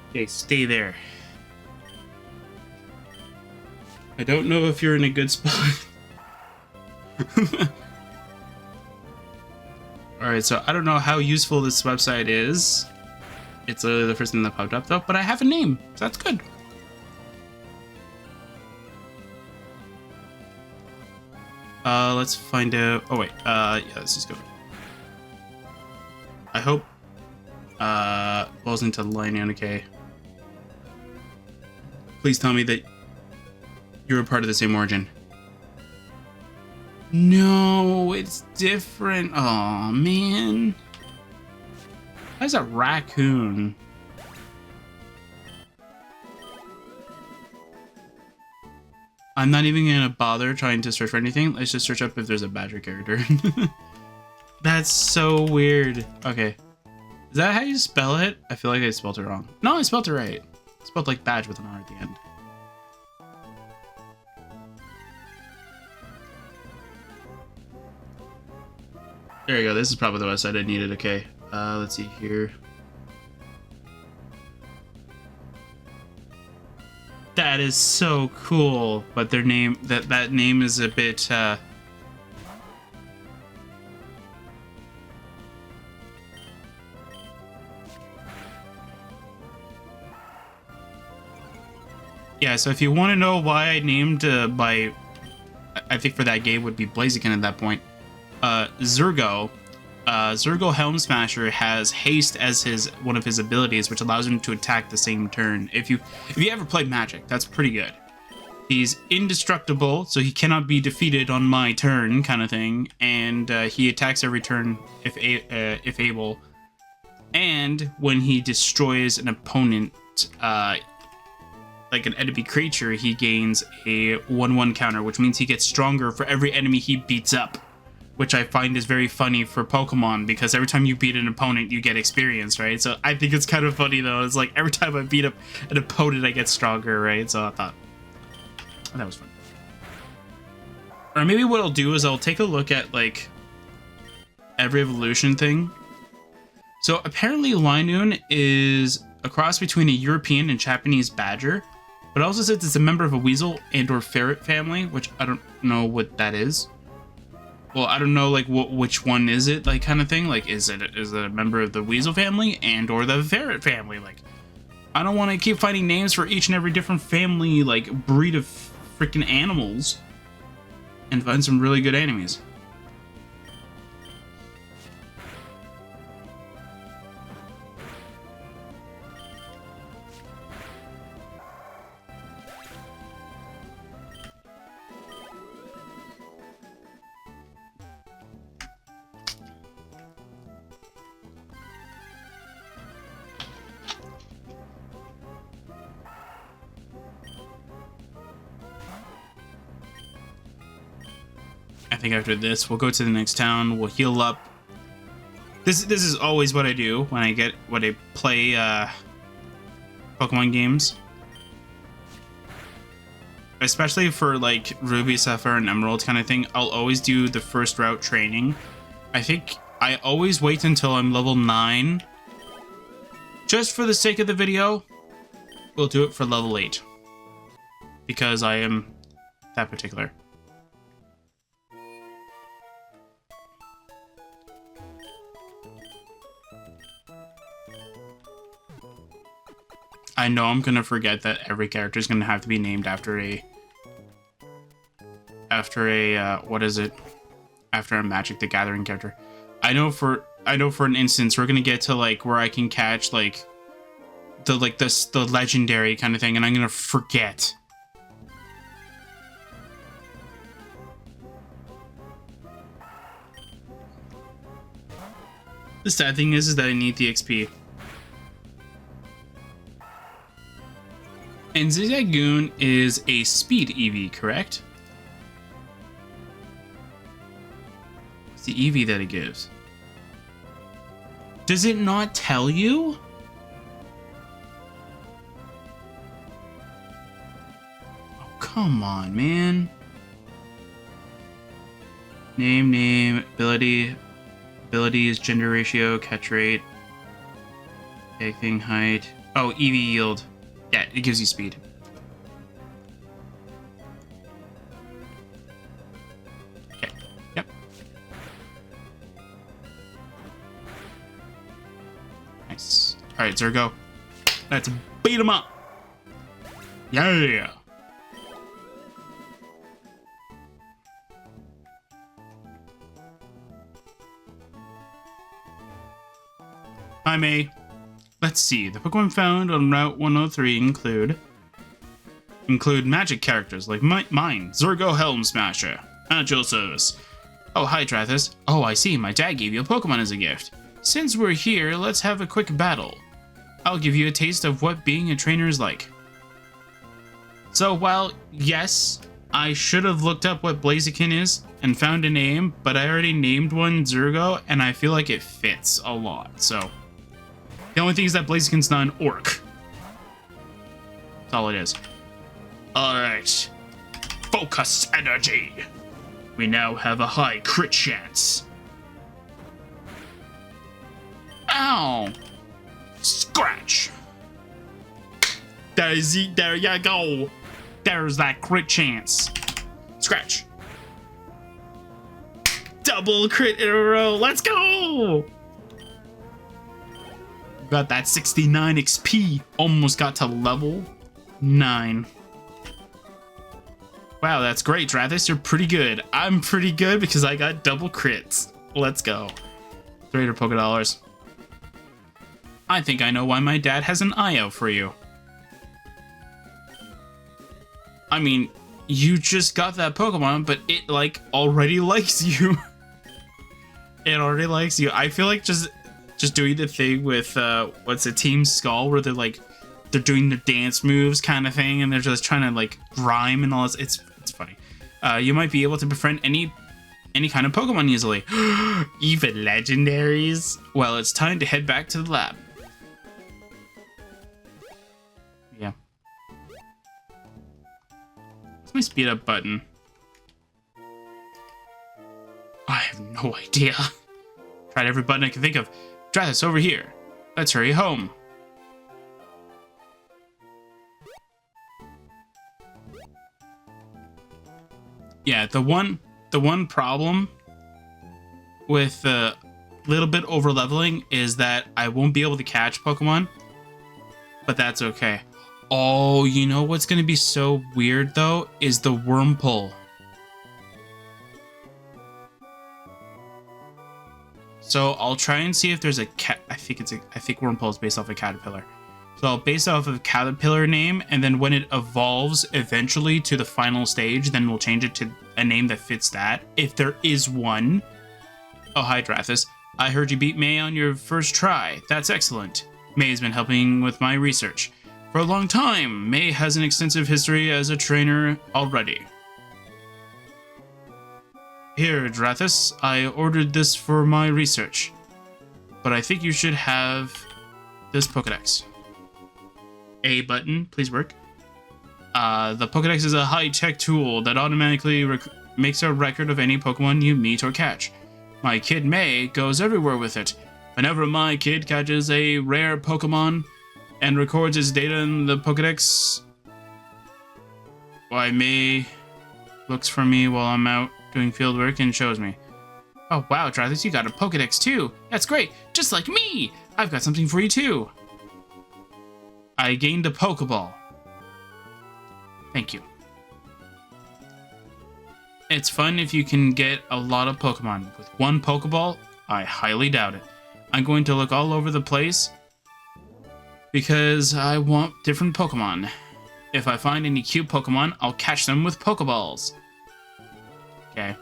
Okay, stay there. I don't know if you're in a good spot. Alright, so I don't know how useful this website is. It's literally the first thing that popped up though, but I have a name, so that's good. Let's find out. Oh wait, yeah, let's just go. I hope falls into Linoon. Okay. Please tell me that you're a part of the same origin. No, it's different. Oh man. Why is a raccoon? I'm not even gonna bother trying to search for anything. Let's just search up if there's a badger character. That's so weird. Okay. Is that how you spell it? I feel like I spelled it wrong. No, I spelled it right. I spelled like badge with an R at the end. There you go. This is probably the website I needed. Okay. Let's see here. That is so cool, but their name, that name is a bit yeah, so if you want to know why I named I think for that game would be Blaziken at that point. Zurgo Helm Smasher has haste as one of his abilities, which allows him to attack the same turn. If you ever played Magic, that's pretty good. He's indestructible, so he cannot be defeated on my turn, kind of thing, and he attacks every turn if able. And when he destroys an opponent, like an enemy creature, he gains a 1/1 counter, which means he gets stronger for every enemy he beats up, which I find is very funny for Pokemon, because every time you beat an opponent, you get experience, right? So I think it's kind of funny, though. It's like every time I beat up an opponent, I get stronger, right? So I thought that was fun. Or maybe what I'll do is I'll take a look at, like, every evolution thing. So apparently Linoon is a cross between a European and Japanese badger, but it also says it's a member of a weasel and or ferret family, which I don't know what that is. Well, I don't know, like, which one is it, like, kind of thing. Like, is it a member of the weasel family and or the ferret family? Like, I don't want to keep finding names for each and every different family, like, breed of freaking animals, and find some really good enemies. I think after this, we'll go to the next town. We'll heal up. This is always what I do when I play Pokemon games, especially for like Ruby, Sapphire, and Emerald kind of thing. I'll always do the first route training. I think I always wait until I'm level 9, just for the sake of the video. We'll do it for level 8 because I am that particular. I know I'm gonna forget that every character is gonna have to be named after a what is it? After a Magic the Gathering character. I know for an instance we're gonna get to like where I can catch like the legendary kind of thing, and I'm gonna forget. The sad thing is that I need the XP. And Zigzagoon is a speed EV, correct? What's the EV that it gives? Does it not tell you? Oh, come on, man. Name, abilities, gender ratio, catch rate, egg thing height. Oh, EV yield. Yeah, it gives you speed. Okay, yep. Nice. Alright, Zurgo. Let's beat him up. Yeah. Hi, May. Let's see. The Pokemon found on Route 103 include magic characters like mine, Zurgo Helm Smasher. At your service. Oh, hi, Trathis. Oh, I see. My dad gave you a Pokemon as a gift. Since we're here, let's have a quick battle. I'll give you a taste of what being a trainer is like. So, while, yes, I should have looked up what Blaziken is and found a name, but I already named one Zurgo, and I feel like it fits a lot, so... The only thing is that Blaziken's not an orc. That's all it is. Alright. Focus energy. We now have a high crit chance. Ow! Scratch! There you go. There's that crit chance. Scratch. Double crit in a row. Let's go. Got that 69 XP. Almost got to level 9. Wow, that's great, Drathis. You're pretty good. I'm pretty good because I got double crits. Let's go. 300 Poké Dollars. I think I know why my dad has an eye out for you. I mean, you just got that Pokemon, but it, like, already likes you. It already likes you. I feel like just doing the thing with, what's it, Team Skull, where they're doing their dance moves kind of thing, and they're just trying to, like, rhyme and all this. It's funny. You might be able to befriend any kind of Pokemon easily. Even legendaries? Well, it's time to head back to the lab. Yeah. What's my speed up button? I have no idea. Tried every button I can think of. Drathis, over here. Let's hurry home. Yeah, the one problem with a little bit over leveling is that I won't be able to catch Pokemon, but that's okay. Oh, you know what's gonna be so weird though is the Wurmple. So I'll try and see if there's a cat. I think Wurmple is based off a caterpillar. So I'll base it off of a caterpillar name, and then when it evolves eventually to the final stage, then we'll change it to a name that fits that, if there is one. Oh, hi, Drathis. I heard you beat May on your first try. That's excellent. May has been helping with my research for a long time. May has an extensive history as a trainer already. Here, Drathis, I ordered this for my research, but I think you should have this Pokedex. A button, please work. The Pokedex is a high-tech tool that automatically makes a record of any Pokemon you meet or catch. My kid May goes everywhere with it. Whenever my kid catches a rare Pokemon and records its data in the Pokedex, why May looks for me while I'm out doing field work and shows me. Oh wow, Drathis, you got a Pokedex too. That's great, just like me. I've got something for you too. I gained a Pokeball. Thank you. It's fun if you can get a lot of Pokemon. With one Pokeball, I highly doubt it. I'm going to look all over the place because I want different Pokemon. If I find any cute Pokemon, I'll catch them with Pokeballs. Okay.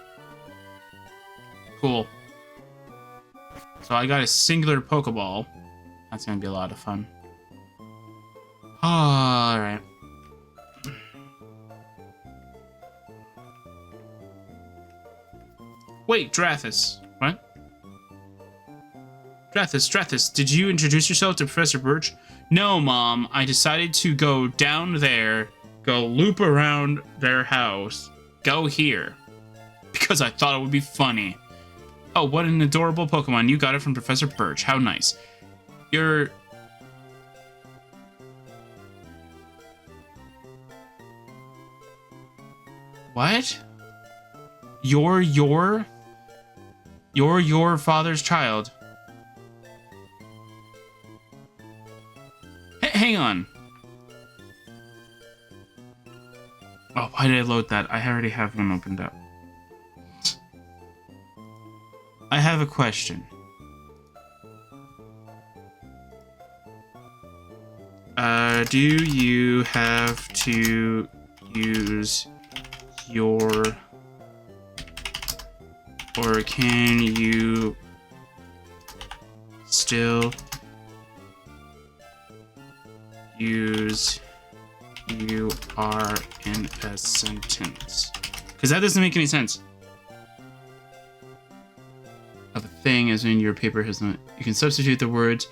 Cool. So I got a singular Pokeball. That's going to be a lot of fun. Alright. Wait, Drathis. What? Drathis, did you introduce yourself to Professor Birch? No, Mom. I decided to go down there, go loop around their house, go here. Because I thought it would be funny. Oh, what an adorable Pokemon. You got it from Professor Birch. How nice. You're... What? You're your father's child. Hang on. Oh, why did I load that? I already have one opened up. I have a question. Do you have to use your... Or can you still use you are in a sentence? Because that doesn't make any sense. Of a thing as in your paper has not... You can substitute the words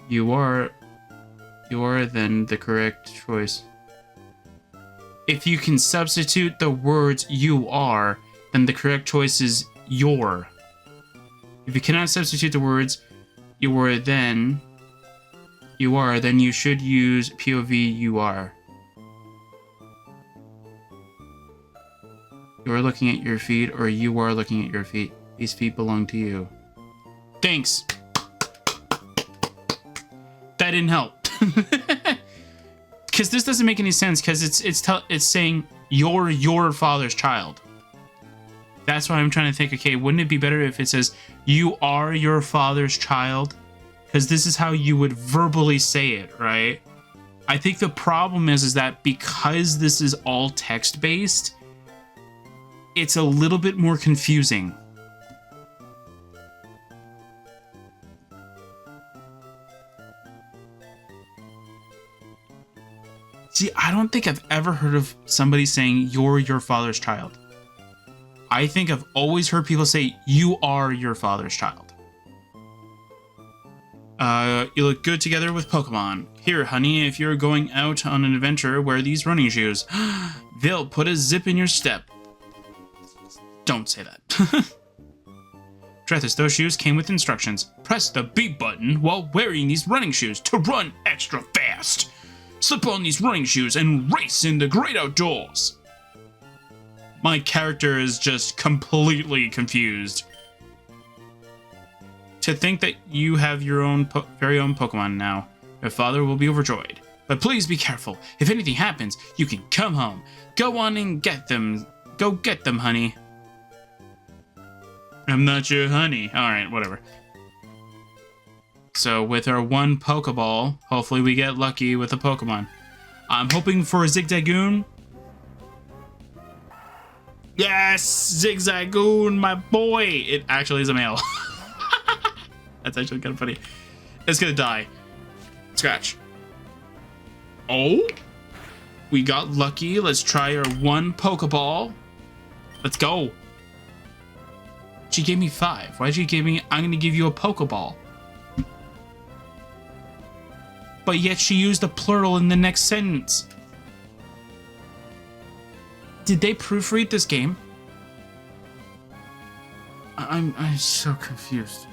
you are then the correct choice. If you can substitute the words you are, then the correct choice is your. If you cannot substitute the words you were then, You are, then you should use POV you are. You are looking at your feet, or you are looking at your feet. These feet belong to you. Thanks. That didn't help. Because this doesn't make any sense, because it's saying you're your father's child. That's why I'm trying to think, okay, wouldn't it be better if it says you are your father's child? Because this is how you would verbally say it, right? I think the problem is that because this is all text-based, it's a little bit more confusing. See, I don't think I've ever heard of somebody saying you're your father's child. I think I've always heard people say you are your father's child. You look good together with Pokemon. Here, honey, if you're going out on an adventure, wear these running shoes. They'll put a zip in your step. Don't say that. Drethus, those shoes came with instructions. Press the B button while wearing these running shoes to run extra fast. Slip on these running shoes and race in the great outdoors. My character is just completely confused. To think that you have your own very own Pokemon now. Your father will be overjoyed. But please be careful. If anything happens, you can come home. Go on and get them. Go get them, honey. I'm not your honey. Alright, whatever. So with our one Pokeball, hopefully we get lucky with a Pokemon. I'm hoping for a Zigzagoon. Yes! Zigzagoon, my boy! It actually is a male. That's actually kind of funny. It's gonna die. Scratch. Oh! We got lucky. Let's try our one Pokeball. Let's go. She gave me 5. Why'd she give me... I'm gonna give you a Pokeball. But yet she used a plural in the next sentence. Did they proofread this game? I'm so confused.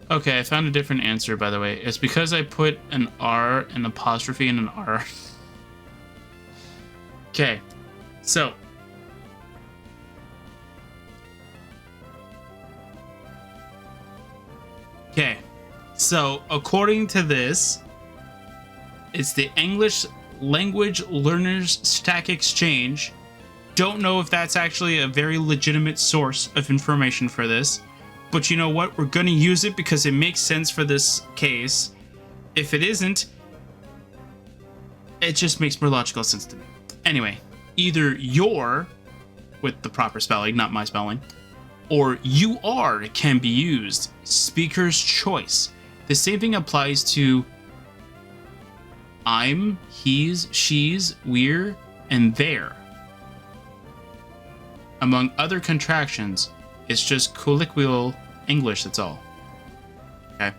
Okay, I found a different answer, by the way. It's because I put an R, an apostrophe, and an R. Okay, so... Okay, so according to this, it's the English Language Learners Stack Exchange. Don't know if that's actually a very legitimate source of information for this. But you know what? We're going to use it because it makes sense for this case. If it isn't, it just makes more logical sense to me. Anyway, either your, with the proper spelling, not my spelling, or you are can be used. Speaker's choice. The same thing applies to I'm, he's, she's, we're, and there. Among other contractions, it's just colloquial English, that's all. Okay.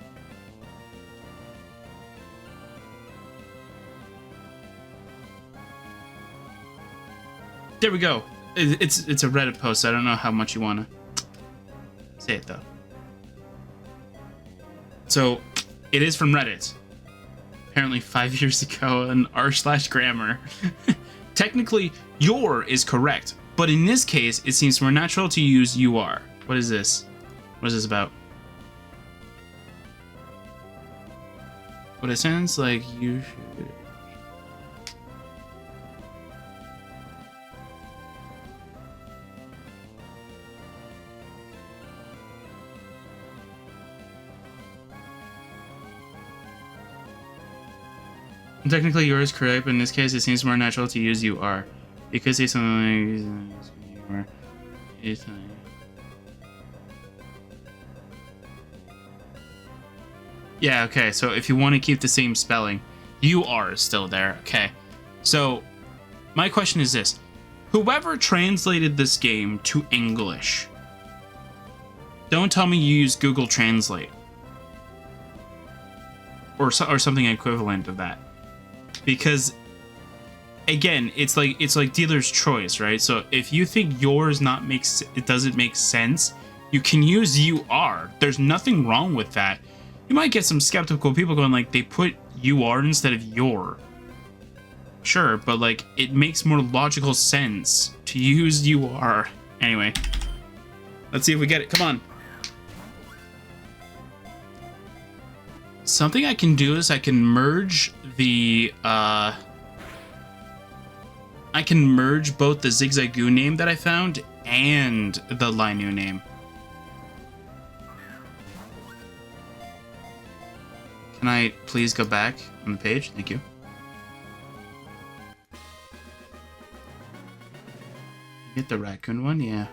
There we go. It's a Reddit post. I don't know how much you want to say it, though. So, it is from Reddit. Apparently 5 years ago, an r/grammar. Technically, your is correct. But in this case, it seems more natural to use you are. What is this? What is this about? What it sounds like you should... Technically, yours is correct, but in this case, it seems more natural to use you are. You could say something like... Yeah, okay, so if you want to keep the same spelling, you are still there. Okay, so my question is this. Whoever translated this game to English, don't tell me you use Google Translate. Or something equivalent of that. Because again, it's like dealer's choice, right? So if you think yours it doesn't make sense, you can use UR. There's nothing wrong with that. You might get some skeptical people going like they put UR instead of your. Sure, but like it makes more logical sense to use UR. Anyway, let's see if we get it. Come on. Something I can do is I can merge the I can merge both the Zigzagoon name that I found and the Linu name. Can I please go back on the page? Thank you. Get the raccoon one? Yeah.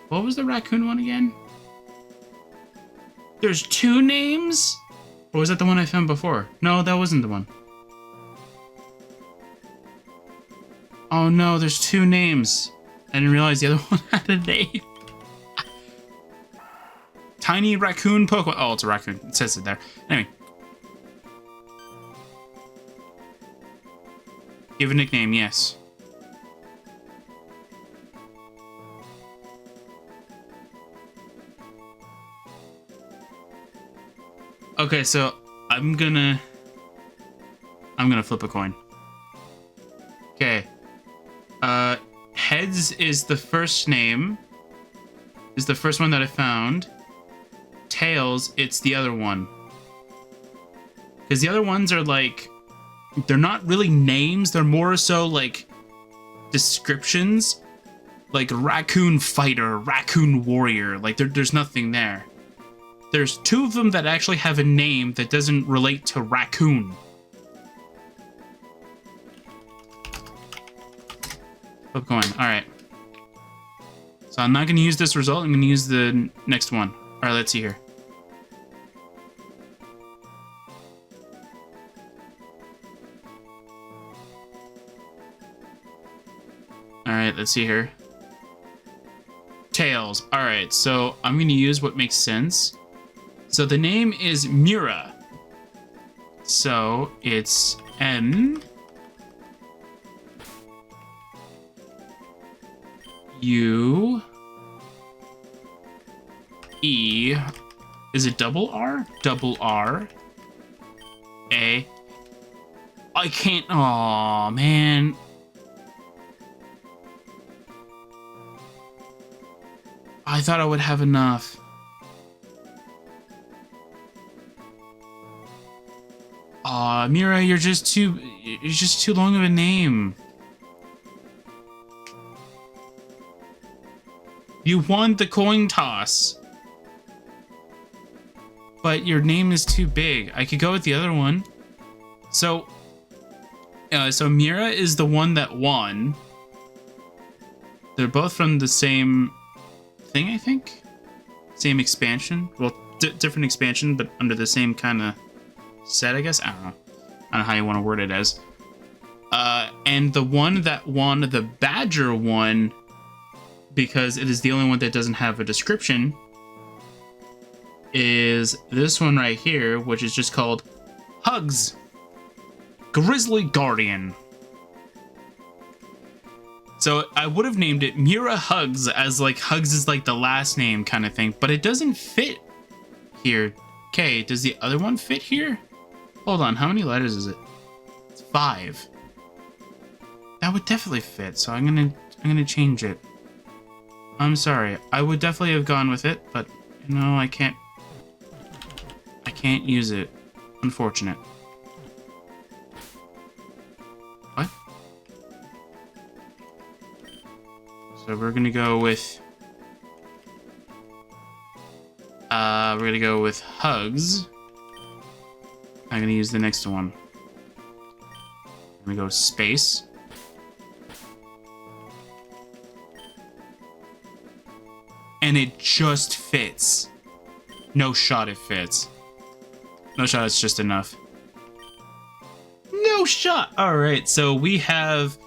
What was the raccoon one again? There's two names? Or was that the one I found before? No, that wasn't the one. Oh no, there's two names. I didn't realize the other one had a name. Tiny raccoon Pokemon. Oh, it's a raccoon. It says it there. Anyway. Give a nickname, yes. Okay, so I'm gonna flip a coin. Okay. Heads is the first name. Is the first one that I found. Tails, it's the other one. Because the other ones are like, they're not really names, they're more so like descriptions. Like raccoon fighter, raccoon warrior, like there's nothing there. There's two of them that actually have a name that doesn't relate to raccoon. Flip coin. Alright. So I'm not going to use this result. I'm going to use the next one. Alright, let's see here. Alright, let's see here. Tails. Alright, so I'm going to use what makes sense. So the name is Mura. So it's M U E. Is it double R? Double R A. I can't. Aw, man. I thought I would have enough. Aw, Mira, you're just too long of a name. You won the coin toss. But your name is too big. I could go with the other one. So Mira is the one that won. They're both from the same thing, I think? Same expansion? Well, different expansion, but under the same kind of set, I guess? I don't know. I don't know how you want to word it as. And the one that won the Badger one, because it is the only one that doesn't have a description, is this one right here, which is just called Hugs. Grizzly Guardian. So I would have named it Mira Hugs, as like Hugs is like the last name kind of thing, but it doesn't fit here. Okay, does the other one fit here? Hold on, how many letters is it? It's 5. That would definitely fit, so I'm gonna change it. I'm sorry. I would definitely have gone with it, but you know, I can't use it. Unfortunate. What? So we're gonna go with Hugs. I'm gonna use the next one. I'm gonna go space. And it just fits. No shot it fits. No shot, it's just enough. No shot! Alright, so we have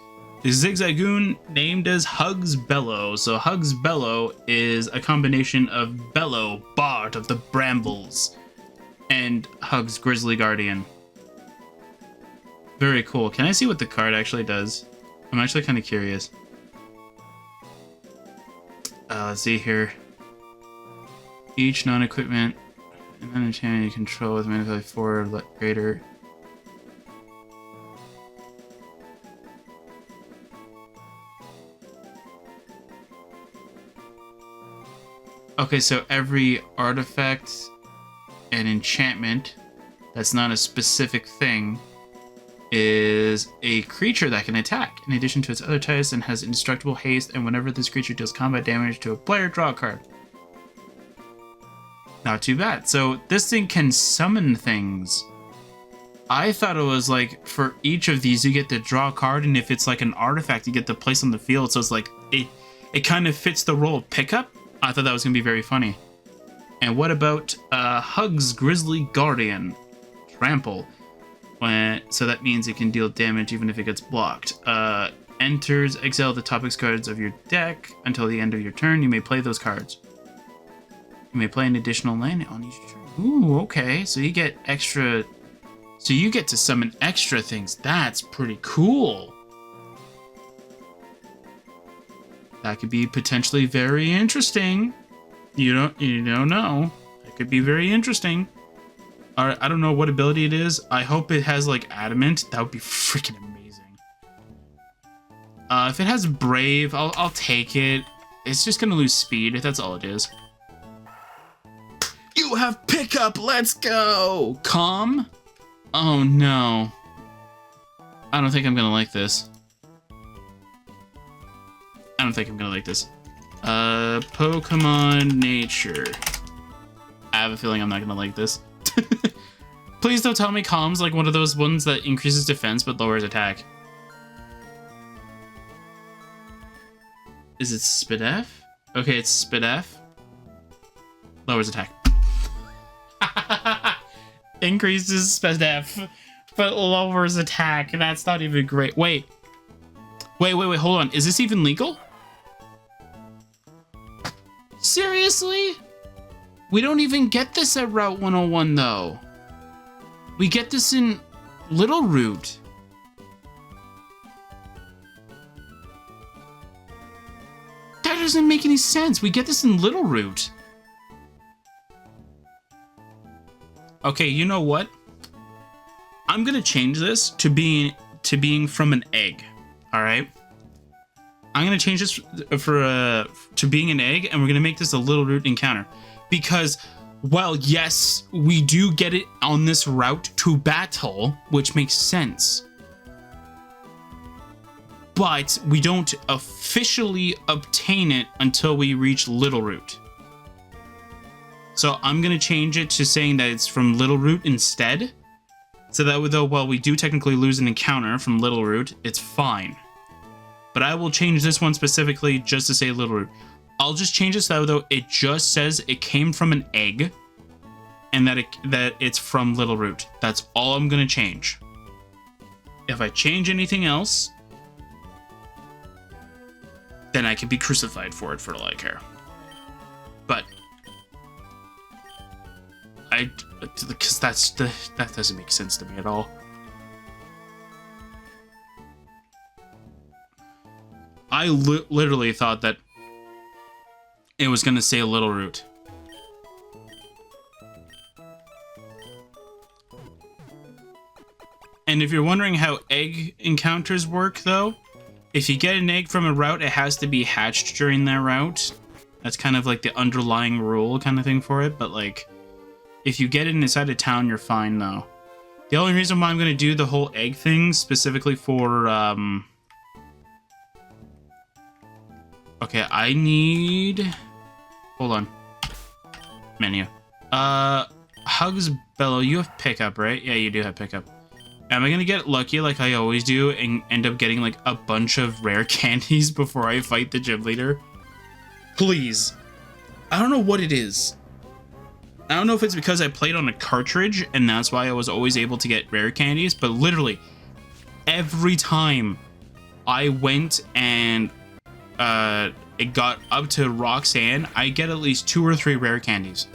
the Zigzagoon named as Hugs Bellow. So Hugs Bellow is a combination of Bellow, Bart of the Brambles, and Hugs Grizzly Guardian. Very cool. Can I see what the card actually does? I'm actually kind of curious. Let's see here. Each non-equipment and non-enchantment you control with mana value 4 or greater. Okay, so every artifact and enchantment that's not a specific thing is a creature that can attack in addition to its other types and has indestructible haste, and whenever this creature deals combat damage to a player, draw a card. Not too bad. So this thing can summon things. I thought it was like for each of these you get to draw a card, and if it's like an artifact you get to place on the field, so it's like it kind of fits the role of pickup. I thought that was gonna be very funny. And what about Hugs Grizzly Guardian? Trample. So that means it can deal damage even if it gets blocked. Enters, exile the top 6 cards of your deck until the end of your turn. You may play those cards. You may play an additional land on each turn. Ooh, okay. So you get extra. So you get to summon extra things. That's pretty cool. That could be potentially very interesting. You don't know. That could be very interesting. I don't know what ability it is. I hope it has like adamant. That would be freaking amazing. If it has brave, I'll take it. It's just gonna lose speed. That's all it is. You have pickup. Let's go. Calm. Oh no. I don't think I'm gonna like this. I don't think I'm gonna like this. Pokemon Nature. I have a feeling I'm not gonna like this. Please don't tell me Calm's like one of those ones that increases defense but lowers attack. Is it Spidef? Okay, it's Spidef. Lowers attack. Increases Spidef but lowers attack. That's not even great. Wait, hold on. Is this even legal? Seriously? We don't even get this at Route 101 though. We get this in Little Root. That doesn't make any sense. We get this in Little Root. Okay, you know what? I'm gonna change this to being from an egg. All right. I'm gonna change this to being an egg, and we're gonna make this a Little Root encounter. Because, well, yes, we do get it on this route to battle, which makes sense. But we don't officially obtain it until we reach Little Root. So I'm going to change it to saying that it's from Little Root instead. So that though, while we do technically lose an encounter from Little Root, it's fine. But I will change this one specifically just to say Little Root. I'll just change this though it just says it came from an egg and that it's from Little Root. That's all I'm gonna change. If I change anything else, then I could be crucified for it for all I care. But because that doesn't make sense to me at all. I literally thought that it was gonna say Little Root. And if you're wondering how egg encounters work, though, if you get an egg from a route, it has to be hatched during that route. That's kind of like the underlying rule kind of thing for it. But like, if you get it inside a town, you're fine, though. The only reason why I'm gonna do the whole egg thing specifically for okay, I need. Hold on. Menu. Hugs Bellow, you have pickup, right? Yeah, you do have pickup. Am I gonna get lucky like I always do and end up getting like a bunch of rare candies before I fight the gym leader? Please. I don't know what it is. I don't know if it's because I played on a cartridge and that's why I was always able to get rare candies, but literally every time I went and it got up to Roxanne, I get at least 2 or 3 rare candies.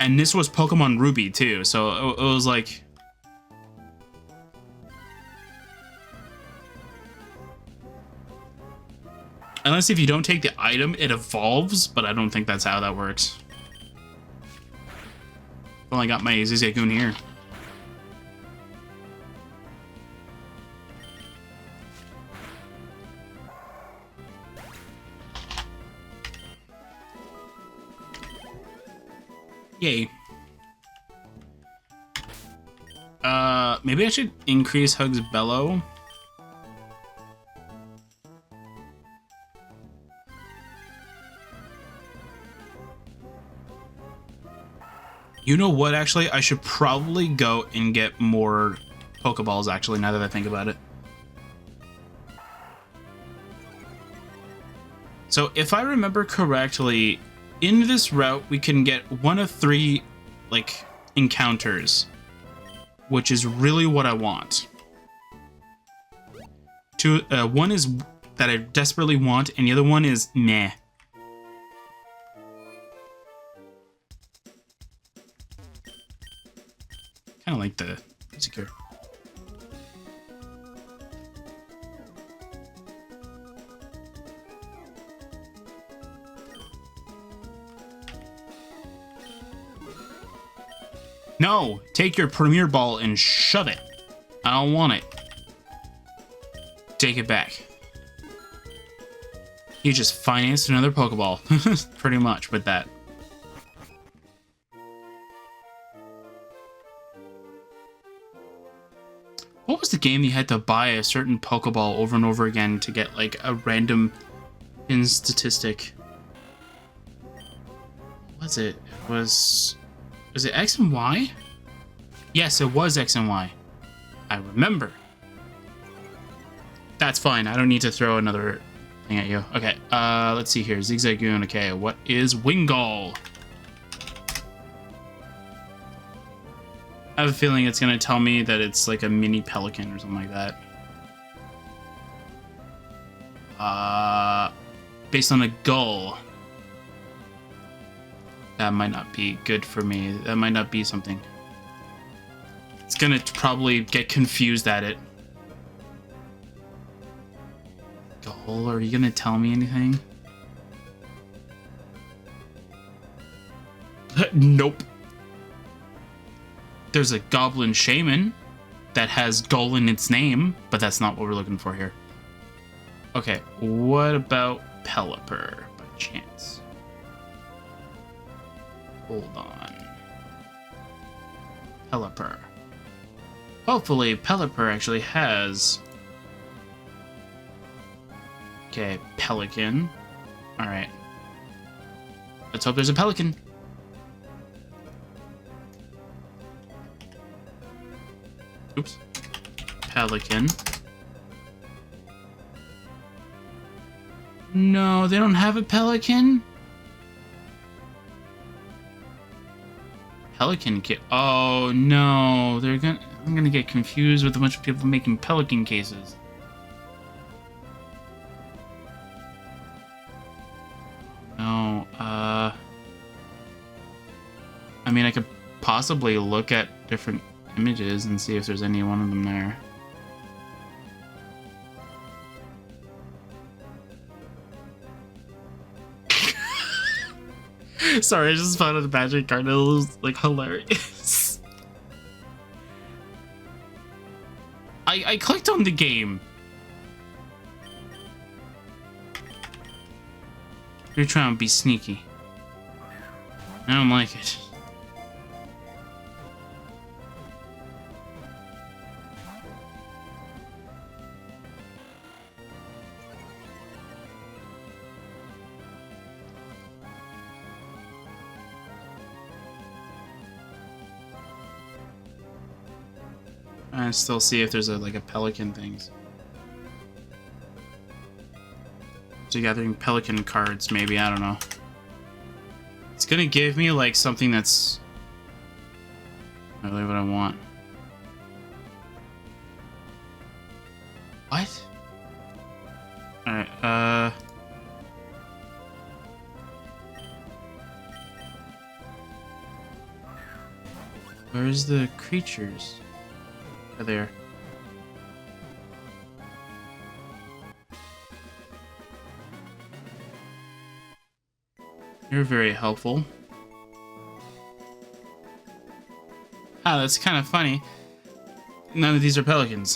And this was Pokemon Ruby too, so it was like... Unless if you don't take the item, it evolves, but I don't think that's how that works. Well, I got my Zigzagoon here. Yay. Maybe I should increase Hug's Bellow. You know what, actually? I should probably go and get more Pokeballs, actually, now that I think about it. So, if I remember correctly, in this route, we can get one of 3, like, encounters. Which is really what I want. One is that I desperately want, and the other one is meh. Kind of like the music here. No! Take your Premier Ball and shove it. I don't want it. Take it back. You just financed another Pokeball. Pretty much with that. What was the game you had to buy a certain Pokeball over and over again to get like a random statistic? What was it? Was it X and Y? Yes, it was X and Y. I remember. That's fine. I don't need to throw another thing at you. Okay, let's see here. Zigzagoon. Okay, what is Wingull? I have a feeling it's going to tell me that it's like a mini pelican or something like that. Based on a gull. That might not be good for me. That might not be something. It's gonna probably get confused at it. Gull, are you gonna tell me anything? Nope. There's a Goblin Shaman that has Gull in its name, but that's not what we're looking for here. Okay, what about Pelipper by chance? Hold on. Pelipper. Hopefully, Pelipper actually has... Okay, Pelican. Alright. Let's hope there's a Pelican. Oops. Pelican. No, they don't have a Pelican? Pelican kit. Oh no, I'm gonna get confused with a bunch of people making Pelican cases. No, I mean, I could possibly look at different images and see if there's any one of them there. Sorry, I just found a magic card. It was like hilarious. I clicked on the game. You're trying to be sneaky. I don't like it. I still see if there's like a Pelican things. So gathering Pelican cards, maybe, I don't know. It's gonna give me like something that's not really what I want. What? Alright, Where's the creatures? Are there? You're very helpful. Ah, that's kind of funny. None of these are pelicans.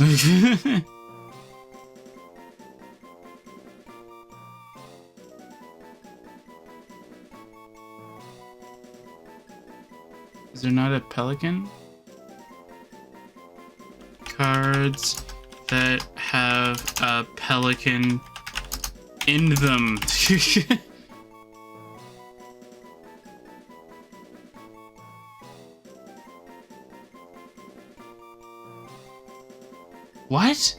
Is there not a pelican? Cards that have a pelican in them. What?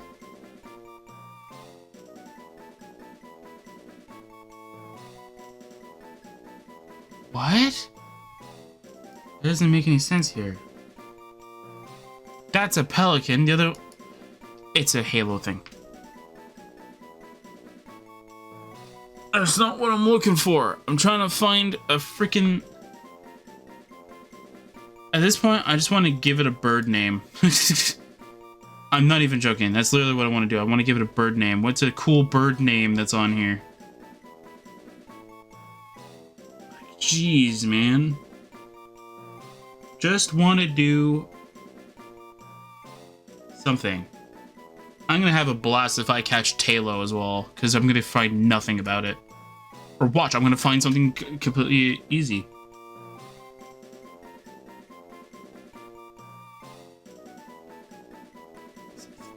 What? It doesn't make any sense here. That's a pelican. The other... It's a halo thing. That's not what I'm looking for. I'm trying to find a freaking... At this point, I just want to give it a bird name. I'm not even joking. That's literally what I want to do. I want to give it a bird name. What's a cool bird name that's on here? Jeez, man. Just want to do something. I'm going to have a blast if I catch Talo as well, because I'm going to find nothing about it. Or watch, I'm going to find something completely easy.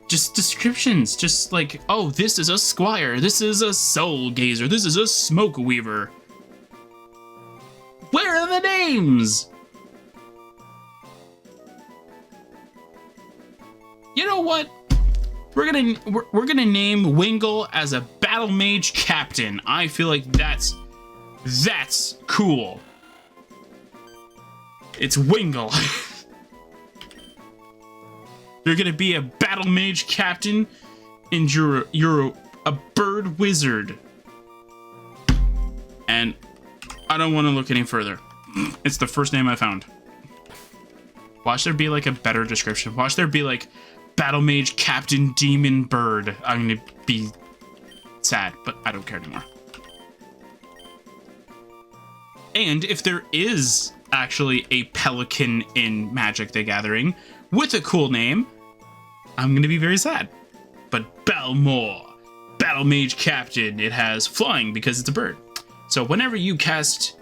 Just descriptions, just like, oh, this is a squire, this is a soul gazer, this is a smoke weaver. Where are the names? You know what? We're gonna name Wingle as a battle mage captain. I feel like that's cool. It's Wingle. You're gonna be a battle mage captain, and you're a bird wizard. And I don't want to look any further. It's the first name I found. Watch there be like a better description. Watch there be like battle mage captain demon bird. I'm gonna be sad, but I don't care anymore. And if there is actually a pelican in Magic the Gathering with a cool name, I'm gonna be very sad. But Balmor, Battle Mage Captain, it has flying because it's a bird. So whenever you cast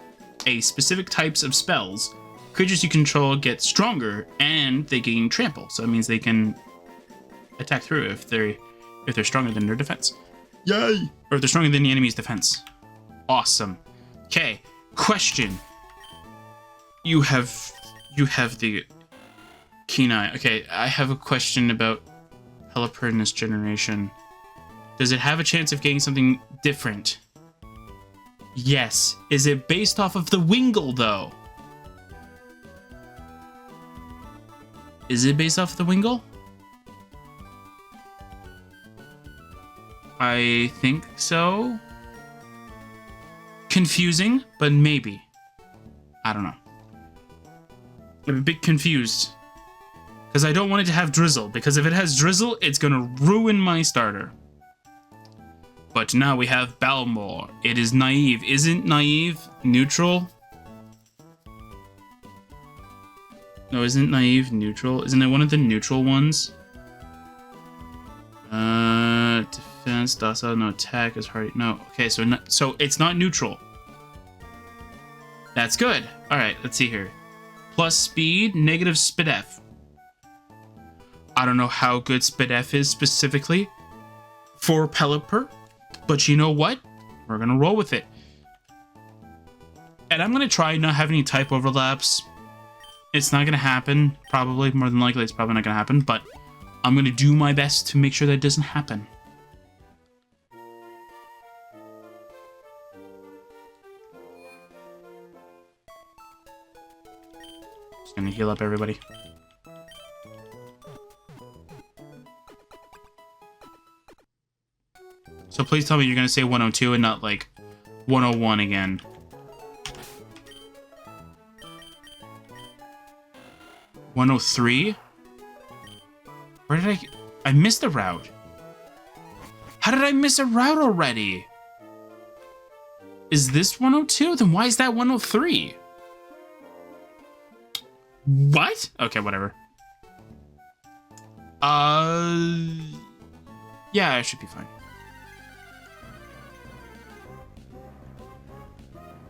a specific types of spells, creatures you control get stronger and they gain trample. So it means they can attack through if they're stronger than their defense. Yay! Or if they're stronger than the enemy's defense. Awesome. Okay, question. You have the keen eye. Okay, I have a question about Pelipper in this generation. Does it have a chance of getting something different? Yes. Is it based off of the Wingle, though? Is it based off of the Wingle? I think so. Confusing, but maybe. I don't know. I'm a bit confused. Because I don't want it to have Drizzle. Because if it has Drizzle, it's going to ruin my starter. But now we have Balmor. It is naive. Isn't naive neutral? No, isn't naive neutral? Isn't it one of the neutral ones? Defense, docile, no attack is hard. No, okay, so it's not neutral. That's good. All right, let's see here. Plus speed, negative SpDef. I don't know how good SpDef is specifically for Pelipper, but you know what? We're gonna roll with it. And I'm gonna try not have any type overlaps. It's not gonna happen, probably. More than likely, it's probably not gonna happen, but I'm gonna do my best to make sure that doesn't happen. Just gonna heal up everybody. So please tell me you're gonna say 102 and not like 101 again. 103? Where did I missed the route. How did I miss a route already? Is this 102? Then why is that 103? What? Okay, whatever. Yeah, I should be fine.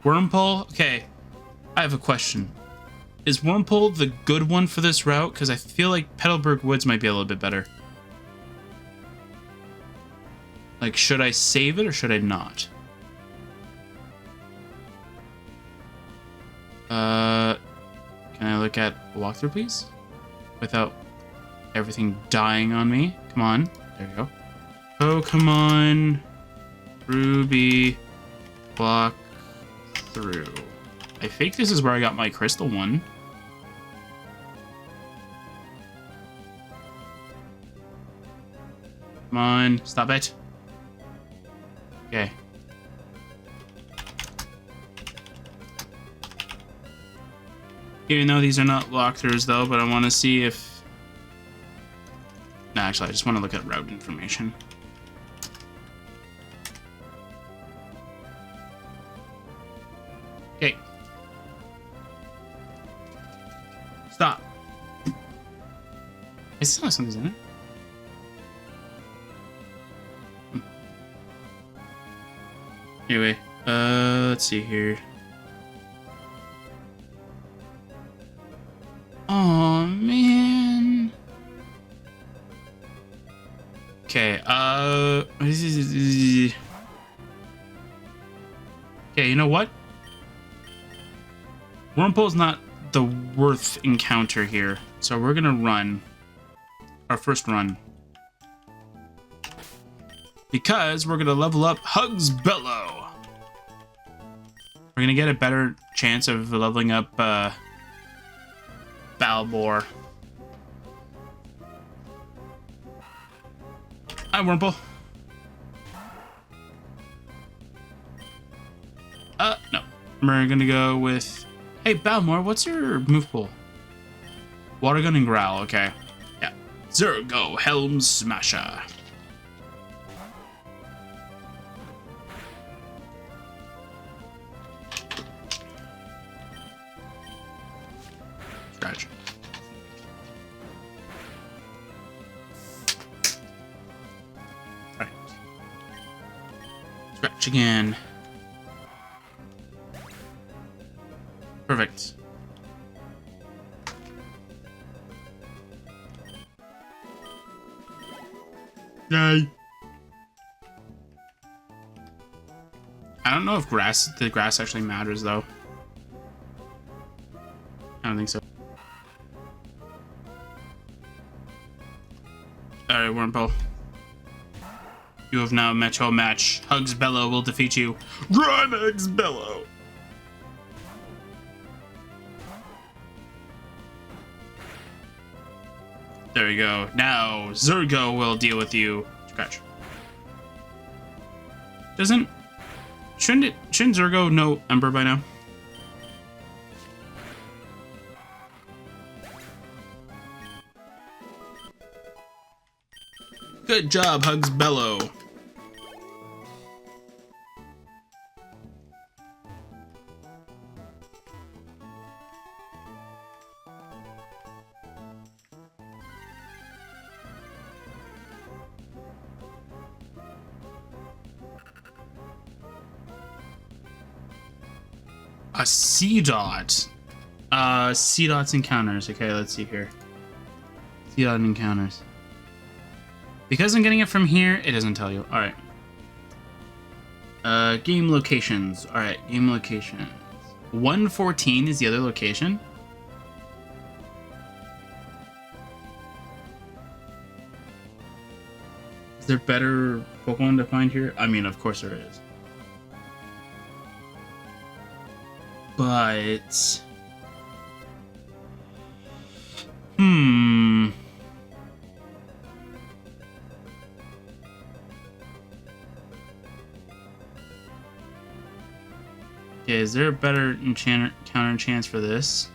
Wormpole? Okay, I have a question. Is Wormpole the good one for this route? Because I feel like Petalburg Woods might be a little bit better. Like, should I save it or should I not? Can I look at a walkthrough, please? Without everything dying on me. Come on. There you go. Oh, come on. Ruby. Walk through. I think this is where I got my crystal one. Come on. Stop it. Okay. Even though these are not walkthroughs, though, but I want to see if... No, actually, I just want to look at route information. Okay. Stop. I still have something in it. Anyway, let's see here. Oh man. Okay, okay, you know what? Wormpole's not the worth encounter here, so we're gonna run our first run. Because we're gonna level up Hugs Bellow. We're gonna get a better chance of leveling up Balbor. Hi, Wurmple. No. We're gonna go with... Hey, Balmor, what's your move pool? Water Gun and Growl, okay. Yeah. Zergo, Helm Smasher. Scratch. Right. Scratch again. Perfect. Yay. I don't know if the grass actually matters though. I don't think so. Alright, Wurmple. You have now met your match. Hugs Bellow will defeat you. Run, Hugs Bellow! There we go. Now, Zergo will deal with you. Scratch. Shouldn't Zergo know Ember by now? Good job, Hugs Bellow. A C-Dot. C-Dot's encounters. Okay, let's see here. C-Dot encounters. Because I'm getting it from here, it doesn't tell you. Alright. Game locations. Alright, game locations. 114 is the other location. Is there better Pokemon to find here? I mean, of course there is. But... Okay, is there a better encounter chance for this?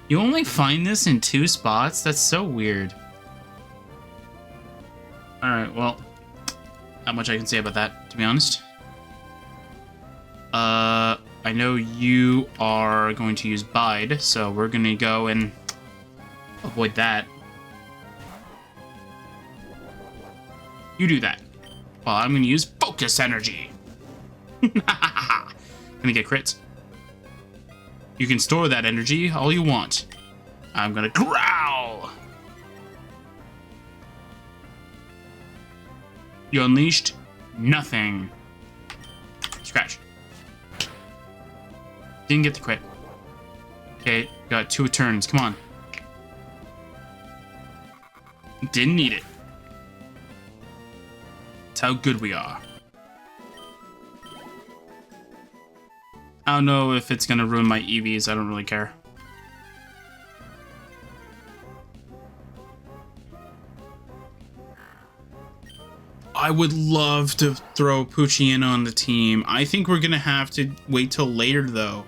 You only find this in 2 spots? That's so weird. Alright, well, not much I can say about that, to be honest. I know you are going to use Bide, so we're going to go and avoid that. You do that. Well, I'm going to use Focus Energy. Gonna get crits. You can store that energy all you want. I'm gonna growl. You unleashed nothing. Scratch. Didn't get the crit. Okay, got 2 turns. Come on. Didn't need it. That's how good we are. I don't know if it's gonna ruin my EVs. I don't really care. I would love to throw Poochyena on the team. I think we're gonna have to wait till later though,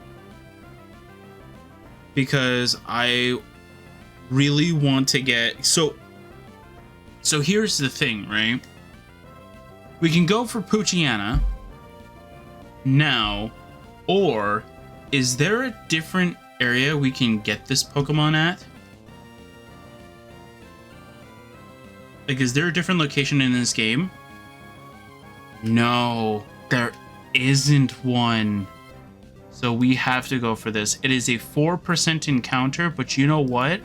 because I really want to get so here's the thing, right? We can go for Poochyena now, or is there a different area we can get this Pokemon at? Like, is there a different location in this game? No, there isn't one. So we have to go for this. It is a 4% encounter, but you know what?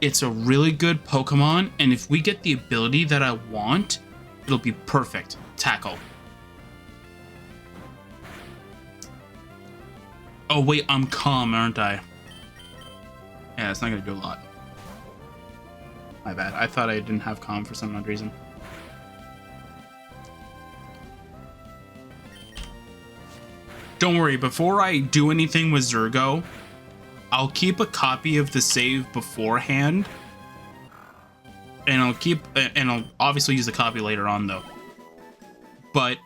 It's a really good Pokemon, and if we get the ability that I want, it'll be perfect. Tackle. Oh wait, I'm calm, aren't I? Yeah, it's not gonna do a lot. My bad. I thought I didn't have calm for some odd reason. Don't worry, before I do anything with Zergo, I'll keep a copy of the save beforehand. And I'll obviously use the copy later on though. But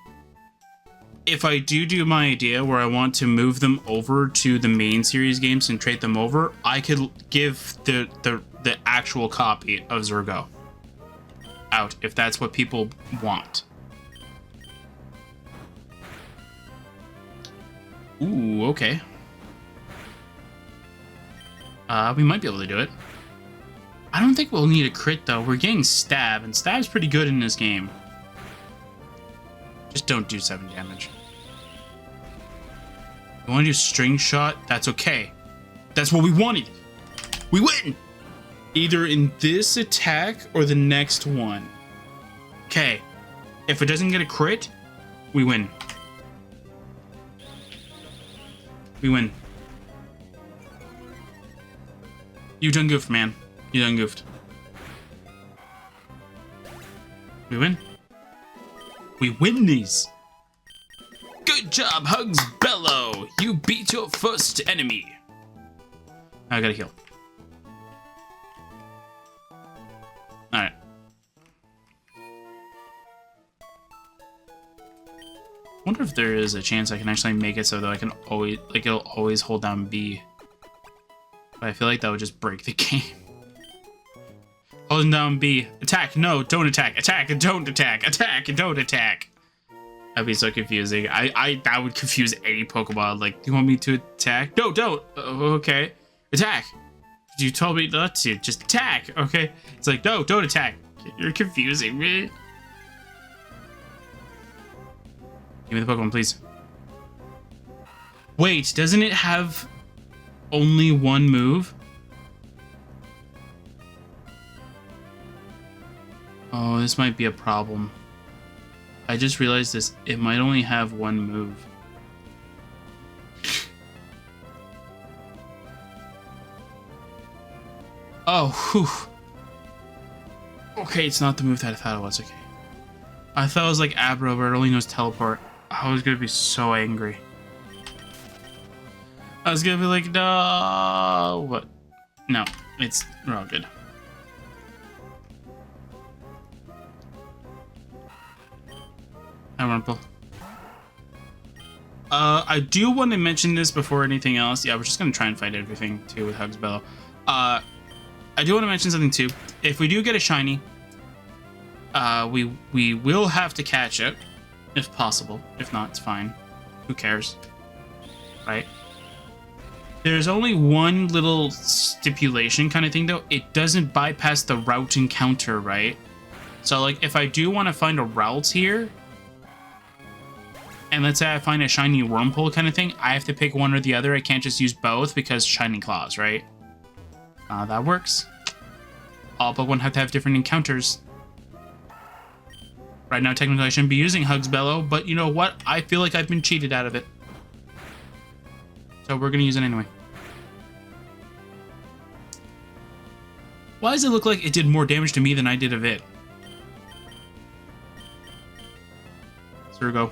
if I do my idea where I want to move them over to the main series games and trade them over, I could give the actual copy of Zergo out if that's what people want. Ooh, okay. We might be able to do it. I don't think we'll need a crit though. We're getting Stab, and Stab's pretty good in this game. Just don't do 7 damage. You want to do String Shot? That's okay. That's what we wanted. We win! Either in this attack or the next one. Okay. If it doesn't get a crit, we win. We win. You done goofed, man. You done goofed. We win. We win these. Good job, Hugs Bellow. You beat your first enemy. I gotta heal. Alright. Wonder if there is a chance I can actually make it so that I can always, like, it'll always hold down B. But I feel like that would just break the game. Holding down B. Attack. No, don't attack. Attack and don't attack. Attack and don't attack. That'd be so confusing. That would confuse any Pokemon. Like, do you want me to attack? No, don't. Okay. Attack. You told me not to. Just attack. Okay. It's like, no, don't attack. You're confusing me. Give me the Pokemon, please. Wait, doesn't it have only one move? Oh, this might be a problem. I just realized this. It might only have one move. Oh, whew. Okay, it's not the move that I thought it was. Okay. I thought it was like Abra, but it only knows Teleport. I was gonna be so angry. I was gonna be like, no, but no, we're all good. Hi, Rumple. I do want to mention this before anything else. Yeah, we're just gonna try and fight everything too with Hugs Bellow. I do want to mention something too. If we do get a shiny, we will have to catch it, if possible. If not, it's fine. Who cares, right? There's only one little stipulation kind of thing though. It doesn't bypass the route encounter, right? So like, if I do want to find a route here, and let's say I find a shiny Wurmple kind of thing, I have to pick one or the other. I can't just use both because shiny claws, right? That works. All but one have to have different encounters. Right now, technically, I shouldn't be using Hugs Bellow, but you know what? I feel like I've been cheated out of it. So we're going to use it anyway. Why does it look like it did more damage to me than I did of it? So here we go.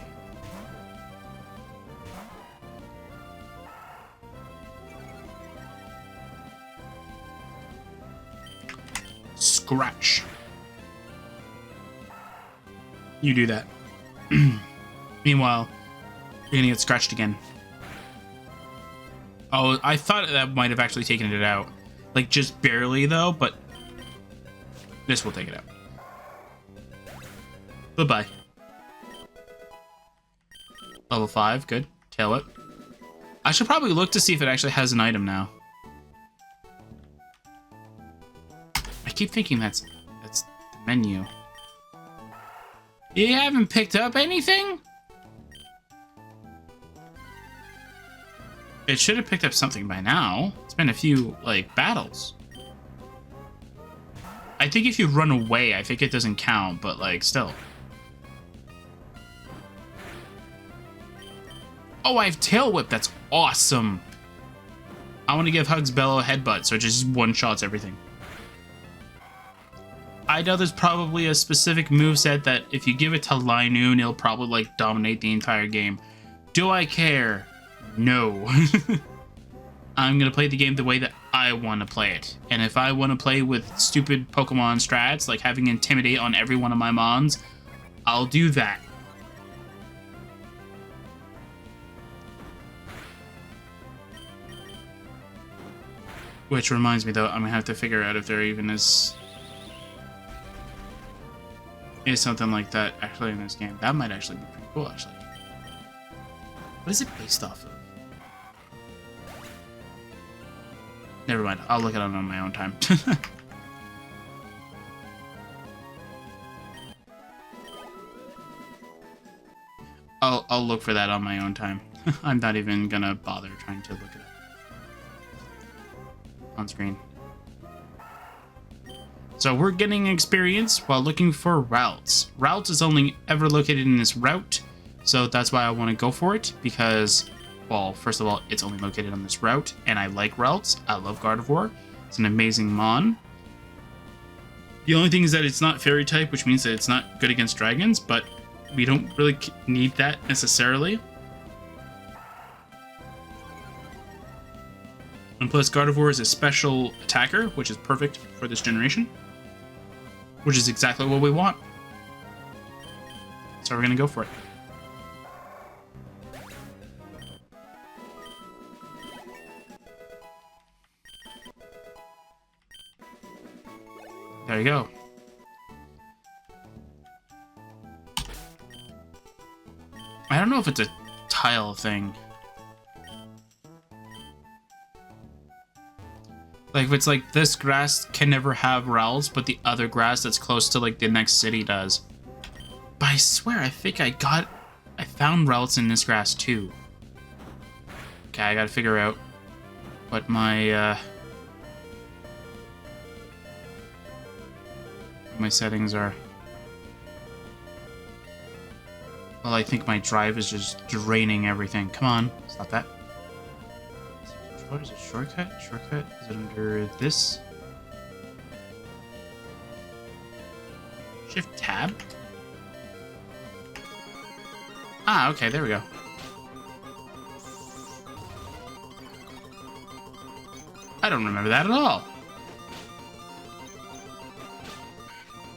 Scratch. You do that. Meanwhile, you're gonna get scratched again. Oh, I thought that might have actually taken it out. Like, just barely, though, but this will take it out. Goodbye. Level 5, good. Tail Whip. I should probably look to see if it actually has an item now. I keep thinking that's the menu. You haven't picked up anything? It should have picked up something by now. It's been a few, like, battles. I think if you run away, I think it doesn't count, but, like, still. Oh, I have Tail Whip. That's awesome. I want to give Hugs Bellow a headbutt, so it just one-shots everything. I know there's probably a specific moveset that if you give it to Linoon, it'll probably, like, dominate the entire game. Do I care? No. I'm going to play the game the way that I want to play it. And if I want to play with stupid Pokemon strats, like having Intimidate on every one of my Mons, I'll do that. Which reminds me, though, I'm going to have to figure out if there even is something like that actually in this game. That might actually be pretty cool, actually. What is it based off of? Never mind. I'll look it up on my own time. I'll look for that on my own time. I'm not even gonna bother trying to look it up on screen. So we're getting experience while looking for routes. Routes is only ever located in this route, so that's why I want to go for it, because, well, first of all, it's only located on this route, and I like routes. I love Gardevoir. It's an amazing Mon. The only thing is that it's not Fairy type, which means that it's not good against dragons, but we don't really need that necessarily. And plus, Gardevoir is a special attacker, which is perfect for this generation. Which is exactly what we want. So we're going to go for it. There you go. I don't know if it's a tile thing. Like, if it's like, this grass can never have routes, but the other grass that's close to, like, the next city does. But I swear, I think I found routes in this grass, too. Okay, I gotta figure out what my settings are. Well, I think my drive is just draining everything. Come on, stop that. What is it? Shortcut? Shortcut? Is it under this? Shift tab? Ah, okay, there we go. I don't remember that at all.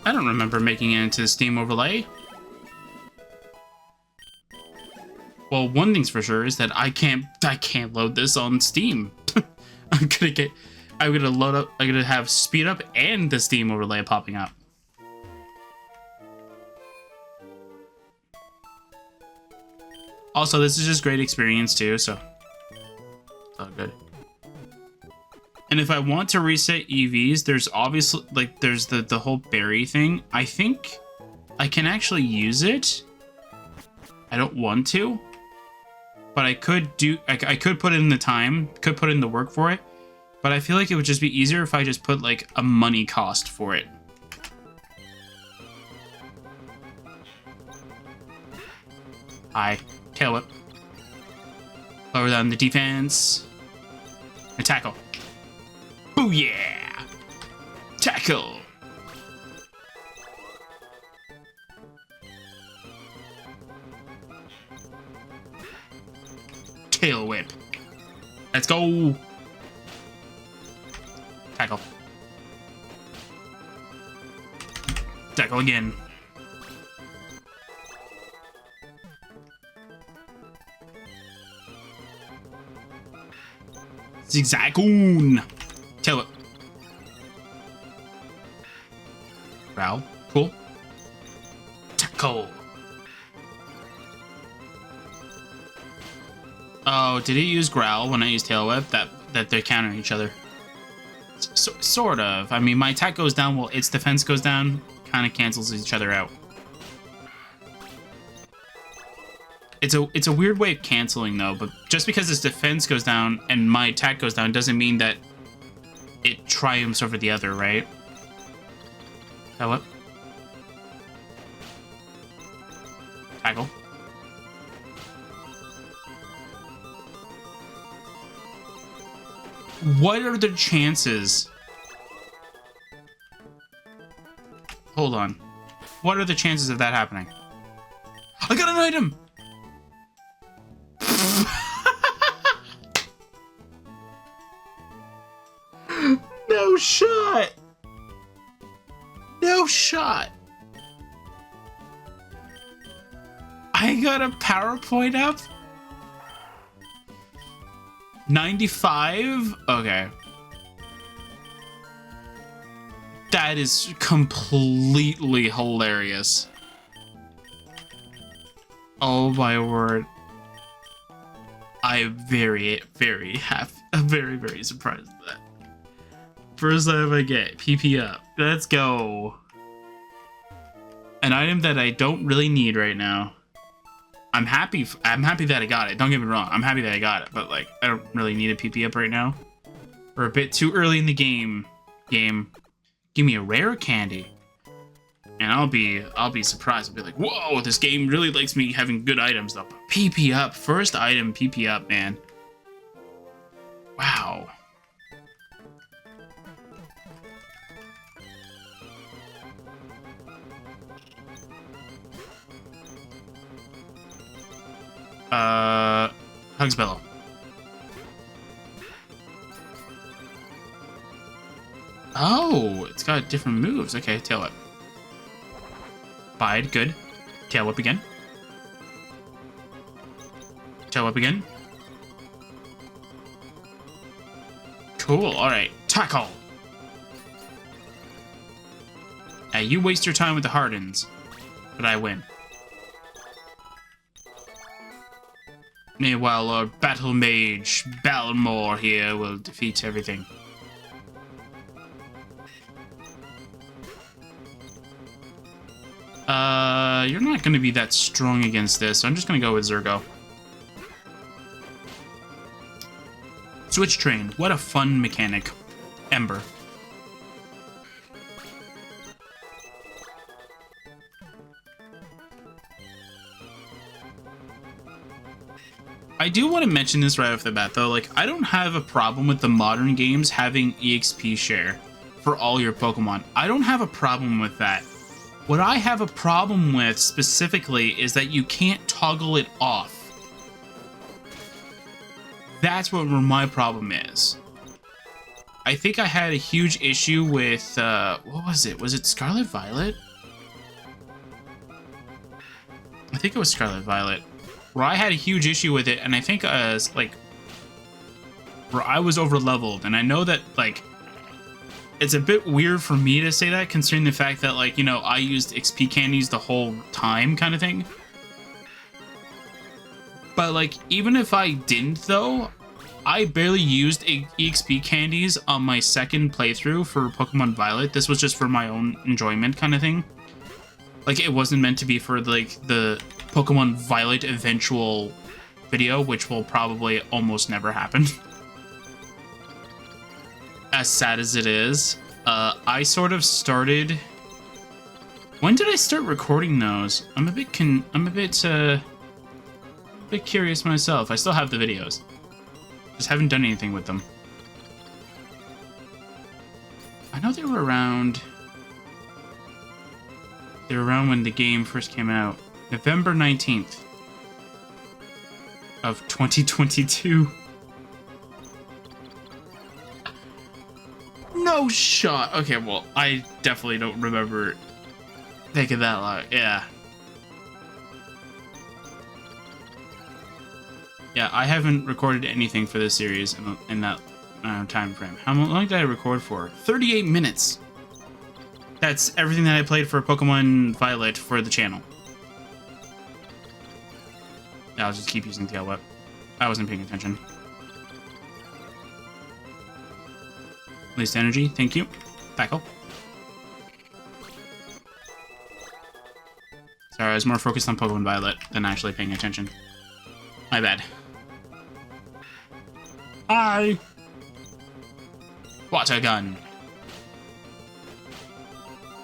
I don't remember making it into the Steam overlay. Well, one thing's for sure is that I can't load this on Steam. I'm gonna load up. I'm gonna have speed up and the Steam overlay popping up. Also, this is just great experience too, so it's all good. And if I want to reset EVs, there's obviously like there's the whole berry thing. I think I can actually use it. I don't want to, but I could put in the time, could put in the work for it. But I feel like it would just be easier if I just put like a money cost for it. Hi, tail whip. Lower down the defense. And tackle. Oh yeah! Tackle! Tail whip. Let's go! Tackle. Tackle again. Zigzagoon! Tail whip. Growl. Cool. Tackle. Oh, did it use growl when I use tail whip? That they're countering each other. Sort of. I mean, my attack goes down while its defense goes down. Kind of cancels each other out. It's a weird way of canceling though. But just because its defense goes down and my attack goes down doesn't mean that it triumphs over the other, right? Tail whip. Tackle. What are the chances? Hold on. What are the chances of that happening? I got an item! No shot! No shot! I got a PowerPoint up? 95? Okay. That is completely hilarious. Oh my word. I am very, very happy. I'm very, very surprised with that. First time I get PP up. Let's go. An item that I don't really need right now. I'm happy that I got it. Don't get me wrong. I'm happy that I got it, but like I don't really need a PP up right now. We're a bit too early in the game. Give me a rare candy. And I'll be surprised. I'll be like, whoa, this game really likes me having good items though. PP up. First item PP up, man. Wow. Hugs Bellow. Oh, it's got different moves. Okay, tail whip. Bide, good. Tail whip again. Tail whip again. Cool, alright. Tackle! Now you waste your time with the Hardens, but I win. Meanwhile, our Battle Mage, Balmore here, will defeat everything. You're not going to be that strong against this, so I'm just going to go with Zergo. Switch Train, what a fun mechanic. Ember. I do want to mention this right off the bat, though. Like, I don't have a problem with the modern games having EXP share for all your Pokemon. I don't have a problem with that. What I have a problem with specifically is that you can't toggle it off. That's what my problem is. I think I had a huge issue with, what was it? Was it Scarlet Violet? I think it was Scarlet Violet. where I had a huge issue with it, and I think like where I was over leveled, and I know that like it's a bit weird for me to say that, considering the fact that like, you know, I used XP candies the whole time kind of thing. But like, even if I didn't though, I barely used EXP candies on my second playthrough for Pokemon Violet. This was just for my own enjoyment kind of thing. Like, it wasn't meant to be for like the Pokemon Violet eventual video, which will probably almost never happen. As sad as it is, I sort of started. When did I start recording those? I'm a bit curious myself. I still have the videos, just haven't done anything with them. I know they were around. They were around when the game first came out, November 19th of 2022. No shot. Okay, well, I definitely don't remember taking that long. Yeah. Yeah, I haven't recorded anything for this series in that time frame. How long did I record for? 38 minutes. That's everything that I played for Pokemon Violet for the channel. Yeah, I'll just keep using Tail Whip. I wasn't paying attention. Least energy, thank you. Tackle. Sorry, I was more focused on Pokemon Violet than actually paying attention. My bad. Hi! Water gun.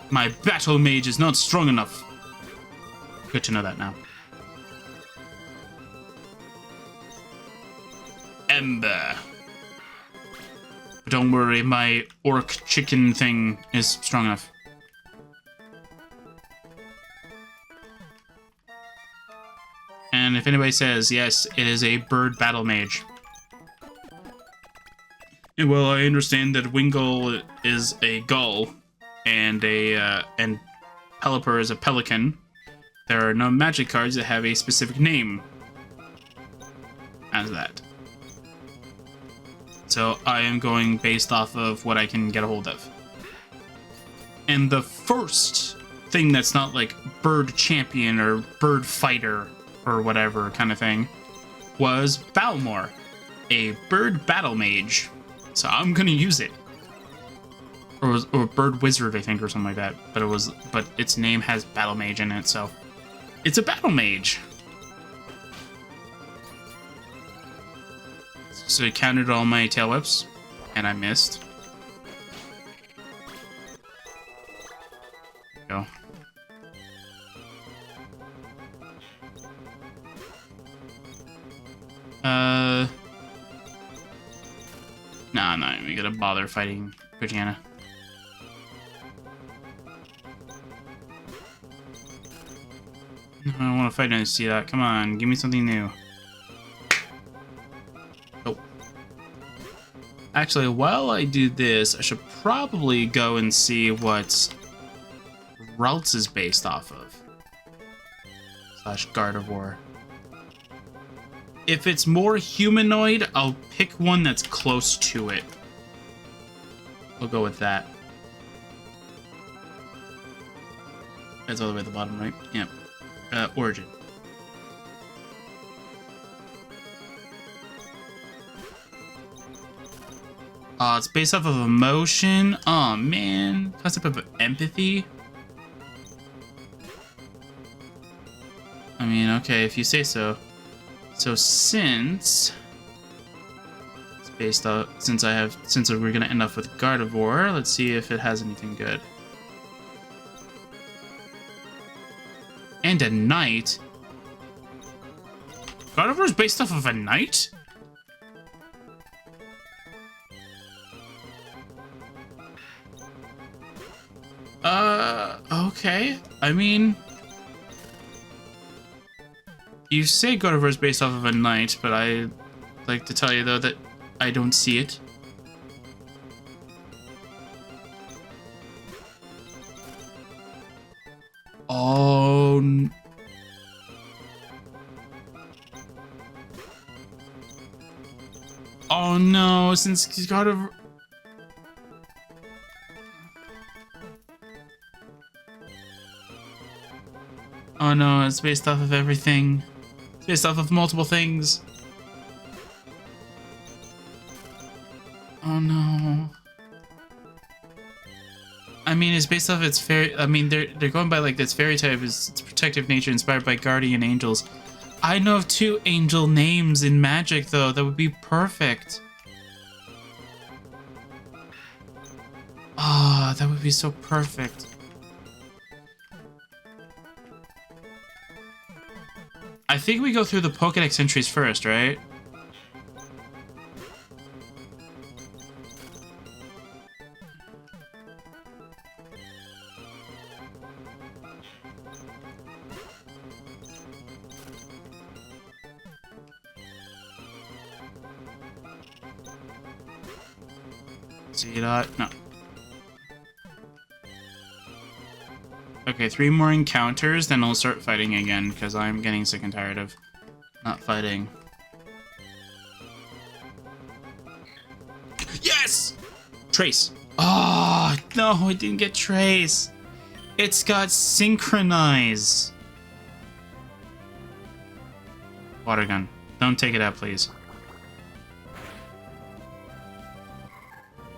My battle mage is not strong enough. Good to know that now. Ember. But don't worry, my orc chicken thing is strong enough. And if anybody says, yes, it is a bird battle mage. And well, I understand that Wingull is a gull, and and Pelipper is a pelican. There are no magic cards that have a specific name as that. So I am going based off of what I can get a hold of. And the first thing that's not like bird champion or bird fighter or whatever kind of thing was Balmor, a bird battle mage. So I'm gonna use it. Or bird wizard, I think, or something like that. But its name has battle mage in it, so it's a battle mage. So it counted all my tail whips, and I missed. There we go. Nah, I'm not even gonna bother fighting Pidgeana. I don't want to fight any see that. Come on, give me something new. Oh. Actually, while I do this, I should probably go and see what Ralts is based off of. / Gardevoir. If it's more humanoid, I'll pick one that's close to it. We'll go with that. That's all the way at the bottom, right? Yep. Origin. It's based off of emotion. Oh man, concept of empathy. I mean, okay, if you say so. So since it's based off, since we're gonna end up with Gardevoir, let's see if it has anything good. And a knight. Gardevoir is based off of a knight? Okay. I mean, you say Gardevoir is based off of a knight, but I like to tell you though that I don't see it. Oh. Oh no, since God of... Oh no, it's based off of everything. It's based off of multiple things. Oh no. I mean, it's based off its fairy... I mean, they're going by like this fairy type is its protective nature inspired by guardian angels. I know of 2 angel names in Magic though. That would be perfect. Ah, oh, that would be so perfect. I think we go through the Pokédex entries first, right? See that? No. Okay, 3 more encounters, then I'll start fighting again, because I'm getting sick and tired of not fighting. Yes! Trace. Oh, no, I didn't get Trace. It's got Synchronize. Water gun. Don't take it out, please.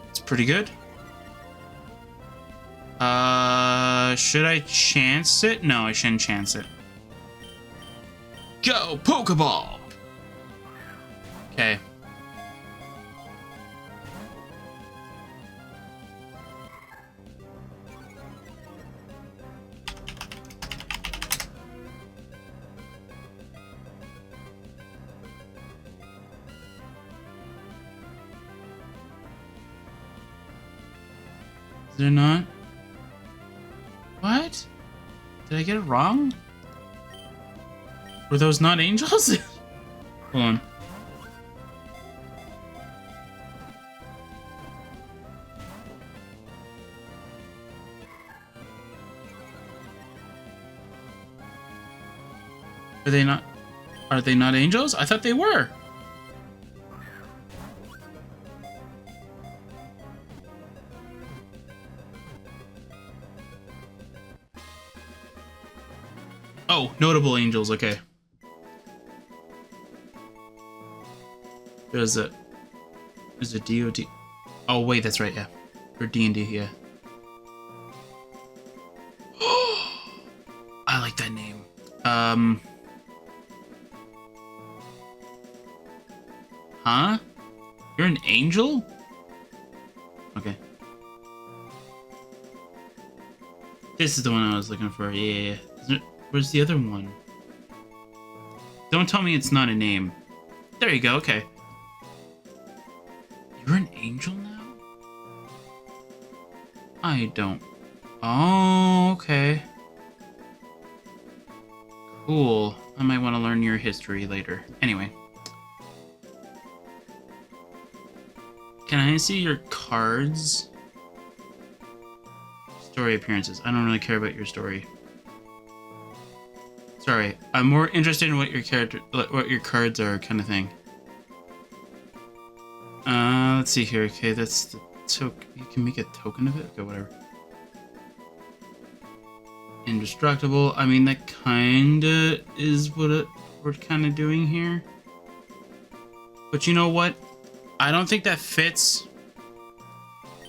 It's pretty good. Should I chance it? No, I shouldn't chance it. Go, Pokeball! Okay. Is there not? What? Did I get it wrong? Were those not angels? Hold on. Are they not? Are they not angels? I thought they were. Oh, notable angels, okay. There's a DOD. Oh wait, that's right, yeah. Or D&D, yeah. I like that name. Huh? You're an angel? Okay. This is the one I was looking for, yeah. Where's the other one? Don't tell me it's not a name. There you go, okay. You're an angel now? I don't... Oh, okay. Cool. I might want to learn your history later. Anyway. Can I see your cards? Story appearances. I don't really care about your story. Sorry, I'm more interested in what your cards are, kind of thing. Let's see here. Okay, that's the token. You can make a token of it. Okay, whatever. Indestructible. I mean, that kinda is what we're kind of doing here. But you know what? I don't think that fits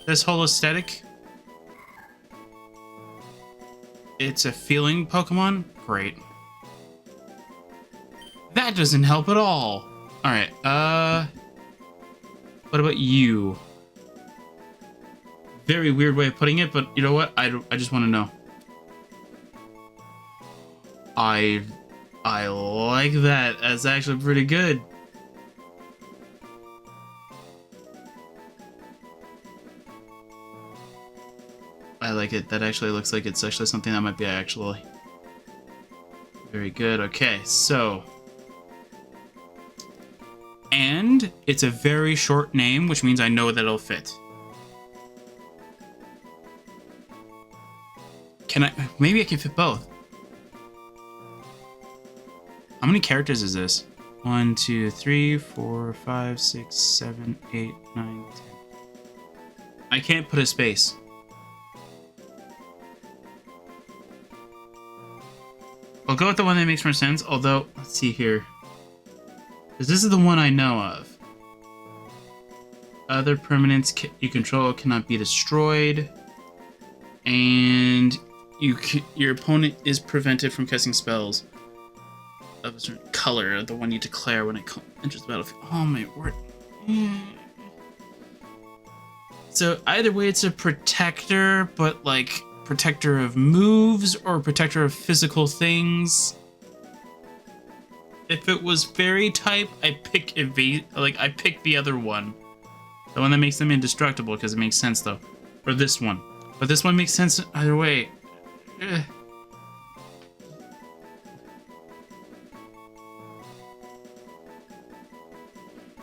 this whole aesthetic. It's a feeling Pokemon. Great. That doesn't help at all. Alright, what about you? Very weird way of putting it, but you know what? I just want to know. I like that. That's actually pretty good. I like it. That actually looks like it's actually something that might be actually very good. Okay, so... And it's a very short name, which means I know that it'll fit. Can I... Maybe I can fit both. How many characters is this? 1, 2, 3, 4, 5, 6, 7, 8, 9, 10. I can't put a space. I'll go with the one that makes more sense, although, let's see here. Because this is the one I know of. Other permanents you control cannot be destroyed. And your opponent is prevented from casting spells of a certain color, the one you declare when it enters the battlefield. Oh my word. So either way, it's a protector, but like protector of moves or protector of physical things. If it was fairy type, I pick I pick the other one, the one that makes them indestructible, because it makes sense though, or this one. But this one makes sense either way. Ugh.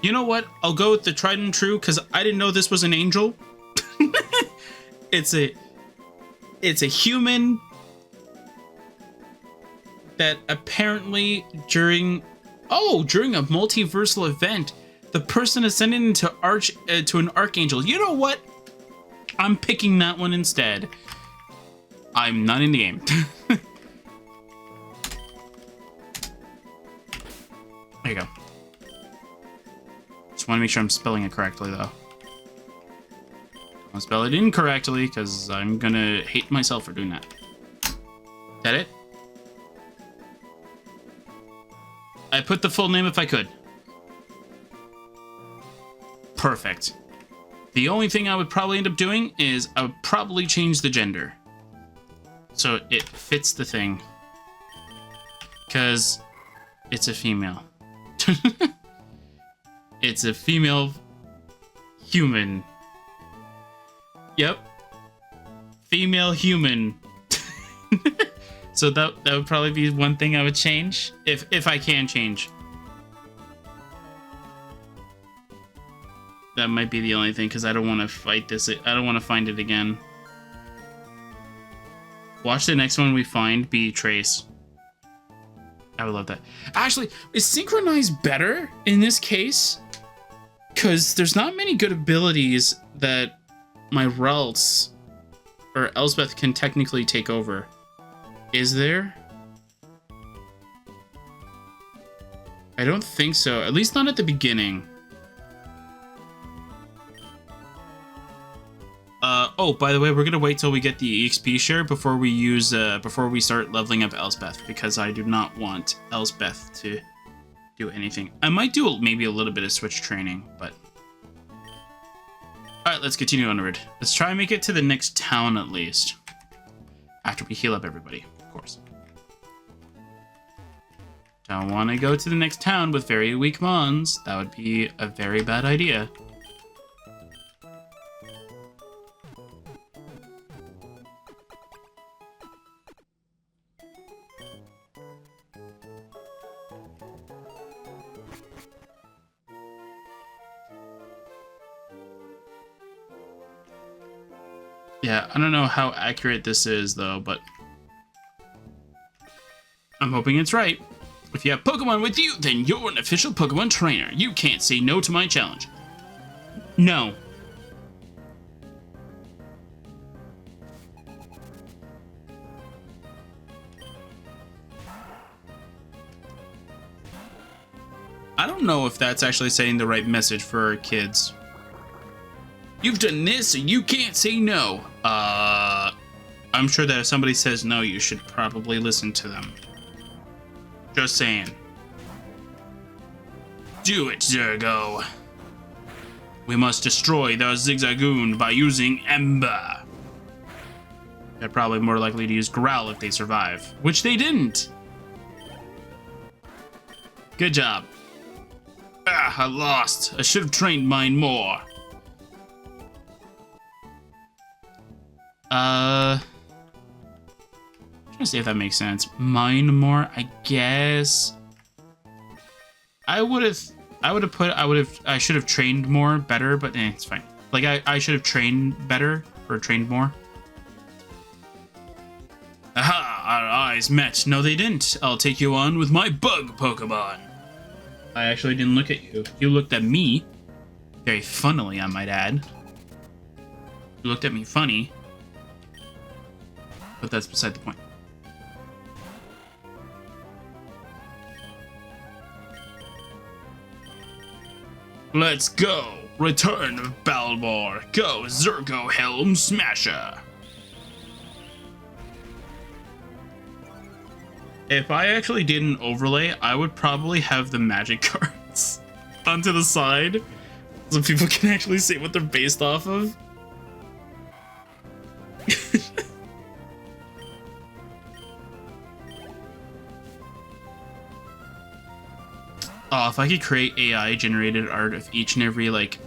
You know what? I'll go with the tried and true because I didn't know this was an angel. It's a human that apparently during a multiversal event, the person ascended into to an archangel. You know what? I'm picking that one instead. I'm not in the game. There you go. Just want to make sure I'm spelling it correctly, though. I'll spell it incorrectly, because I'm gonna hate myself for doing that. Is that it? I put the full name if I could. Perfect. The only thing I would probably end up doing is I would probably change the gender, so it fits the thing. Because it's a female. It's a female human. Yep. Female human. So that would probably be one thing I would change. If I can change. That might be the only thing, because I don't want to fight this. I don't want to find it again. Watch the next one we find be Trace. I would love that. Actually, is synchronized better in this case? Because there's not many good abilities that my Ralts or Elspeth can technically take over. Is there? I don't think so. At least not at the beginning. Oh, by the way, we're gonna wait till we get the EXP share before we start leveling up Elspeth, because I do not want Elspeth to do anything. I might do maybe a little bit of switch training, but all right, let's continue onward. Let's try and make it to the next town at least, after we heal up everybody, of course. Don't want to go to the next town with very weak mons. That would be a very bad idea. Yeah, I don't know how accurate this is, though, but I'm hoping it's right. If you have Pokemon with you, then you're an official Pokemon trainer. You can't say no to my challenge. No. I don't know if that's actually saying the right message for our kids. You've done this, and you can't say no. I'm sure that if somebody says no, you should probably listen to them. Just saying. Do it, Zergo. We must destroy the Zigzagoon by using Ember. They're probably more likely to use Growl if they survive, which they didn't. Good job. Ah, I lost. I should have trained mine more. I'm trying to see if that makes sense. Mine more, I guess. I should have trained more better, but it's fine. Like I should have trained better or trained more. Aha, our eyes met. No, they didn't. I'll take you on with my bug Pokemon. I actually didn't look at you. You looked at me. Very funnily, I might add. You looked at me funny. But that's beside the point. Let's go! Return of Balmor! Go, Zergo Helm Smasher! If I actually did an overlay, I would probably have the magic cards onto the side so people can actually see what they're based off of. Oh, if I could create AI generated art of each and every like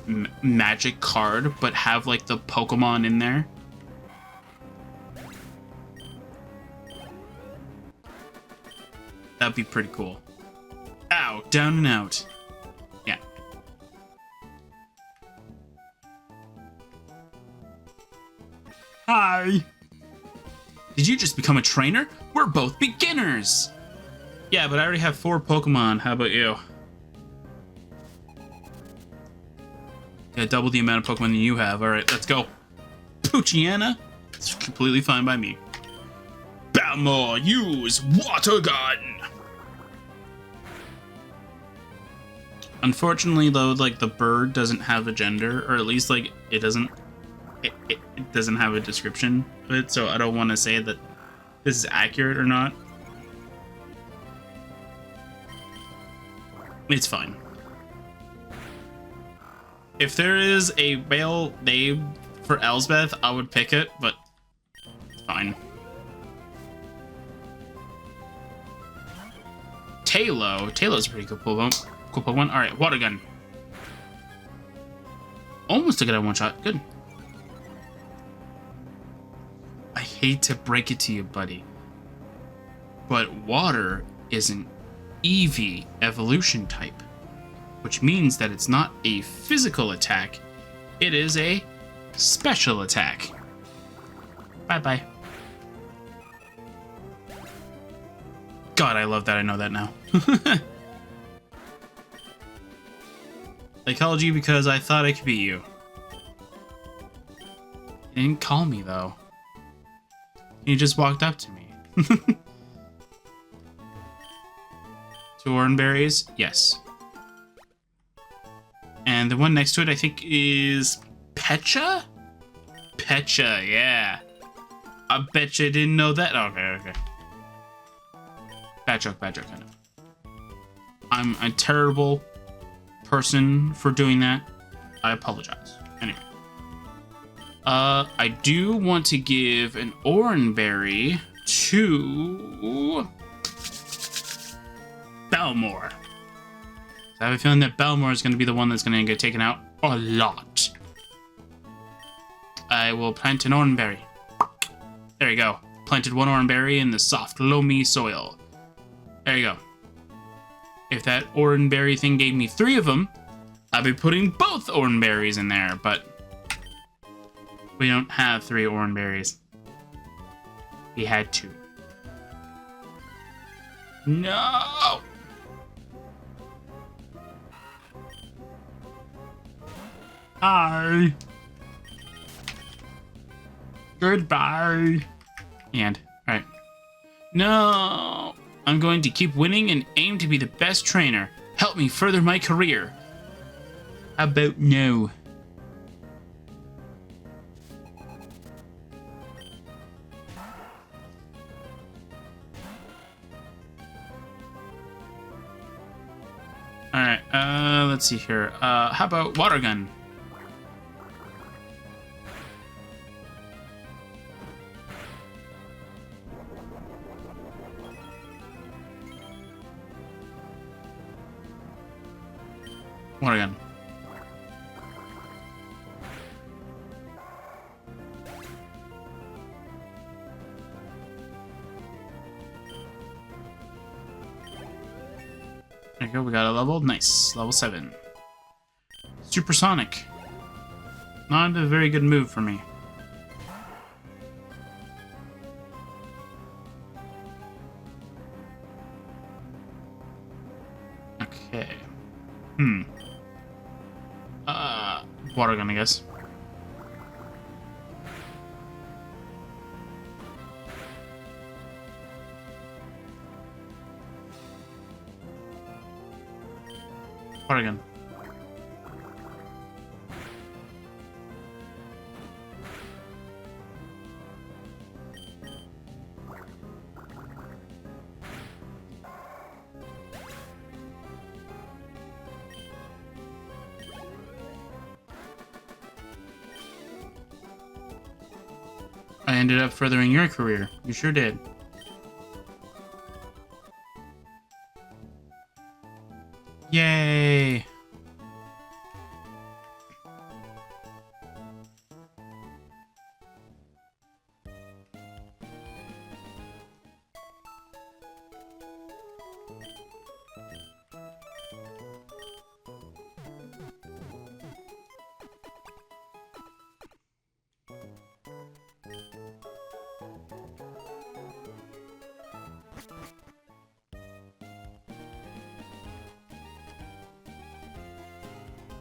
magic card, but have like the Pokemon in there. That'd be pretty cool. Ow, down and out. Yeah. Hi. Did you just become a trainer? We're both beginners. Yeah, but I already have 4 Pokemon. How about you? Yeah, double the amount of Pokemon that you have. All right, let's go. Poochyena? It's completely fine by me. Balmor, use water gun. Unfortunately, though, like the bird doesn't have a gender, or at least like it doesn't have a description of it. So I don't want to say that this is accurate or not. It's fine. If there is a male name for Elsbeth, I would pick it, but it's fine. Talo's a pretty cool Pokemon. Alright, water gun. Almost took it on one shot. Good. I hate to break it to you, buddy, but water is an EV evolution type, which means that it's not a physical attack, it is a special attack. Bye-bye. God, I love that I know that now. I called you because I thought I could be you. You didn't call me, though. You just walked up to me. 2 Oranberries? Yes. And the one next to it, I think, is Pecha? Pecha, yeah. I bet you didn't know that. Okay. Bad joke, I know. I'm a terrible person for doing that. I apologize. Anyway. I do want to give an Oranberry to Balmor. I have a feeling that Balmor is going to be the one that's going to get taken out a lot. I will plant an Oranberry. There you go. Planted 1 Oranberry in the soft, loamy soil. There you go. If that Oranberry thing gave me 3 of them, I'd be putting both Oranberries in there, but we don't have 3 Oranberries. We had 2. No! Hi. Goodbye. And, alright. No! I'm going to keep winning and aim to be the best trainer. Help me further my career. How about no? Alright, let's see here. How about water gun? Water gun. There you go, we got a level. Nice. Level 7. Supersonic. Not a very good move for me. Okay. Hmm. Water gun, I guess. Water gun. I ended up furthering your career. You sure did. Yay!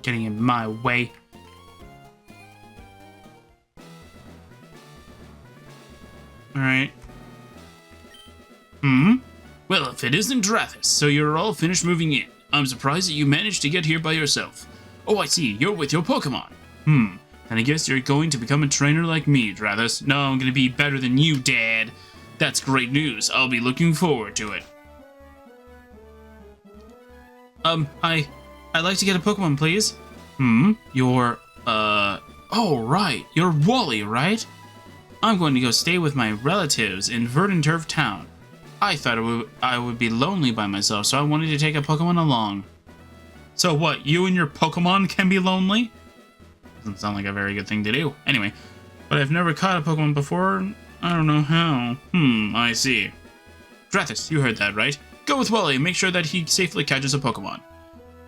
Getting in my way. Alright. Well, if it isn't Drathis, so you're all finished moving in. I'm surprised that you managed to get here by yourself. Oh, I see, you're with your Pokemon. And I guess you're going to become a trainer like me, Drathis. No, I'm gonna be better than you, Dad. That's great news. I'll be looking forward to it. I'd like to get a Pokemon, please. You're, oh, right. You're Wally, right? I'm going to go stay with my relatives in Verdanturf Town. I thought I would be lonely by myself, so I wanted to take a Pokemon along. So what, you and your Pokemon can be lonely? Doesn't sound like a very good thing to do. Anyway, but I've never caught a Pokemon before. I don't know how. I see. Drathis, you heard that, right? Go with Wally and make sure that he safely catches a Pokemon.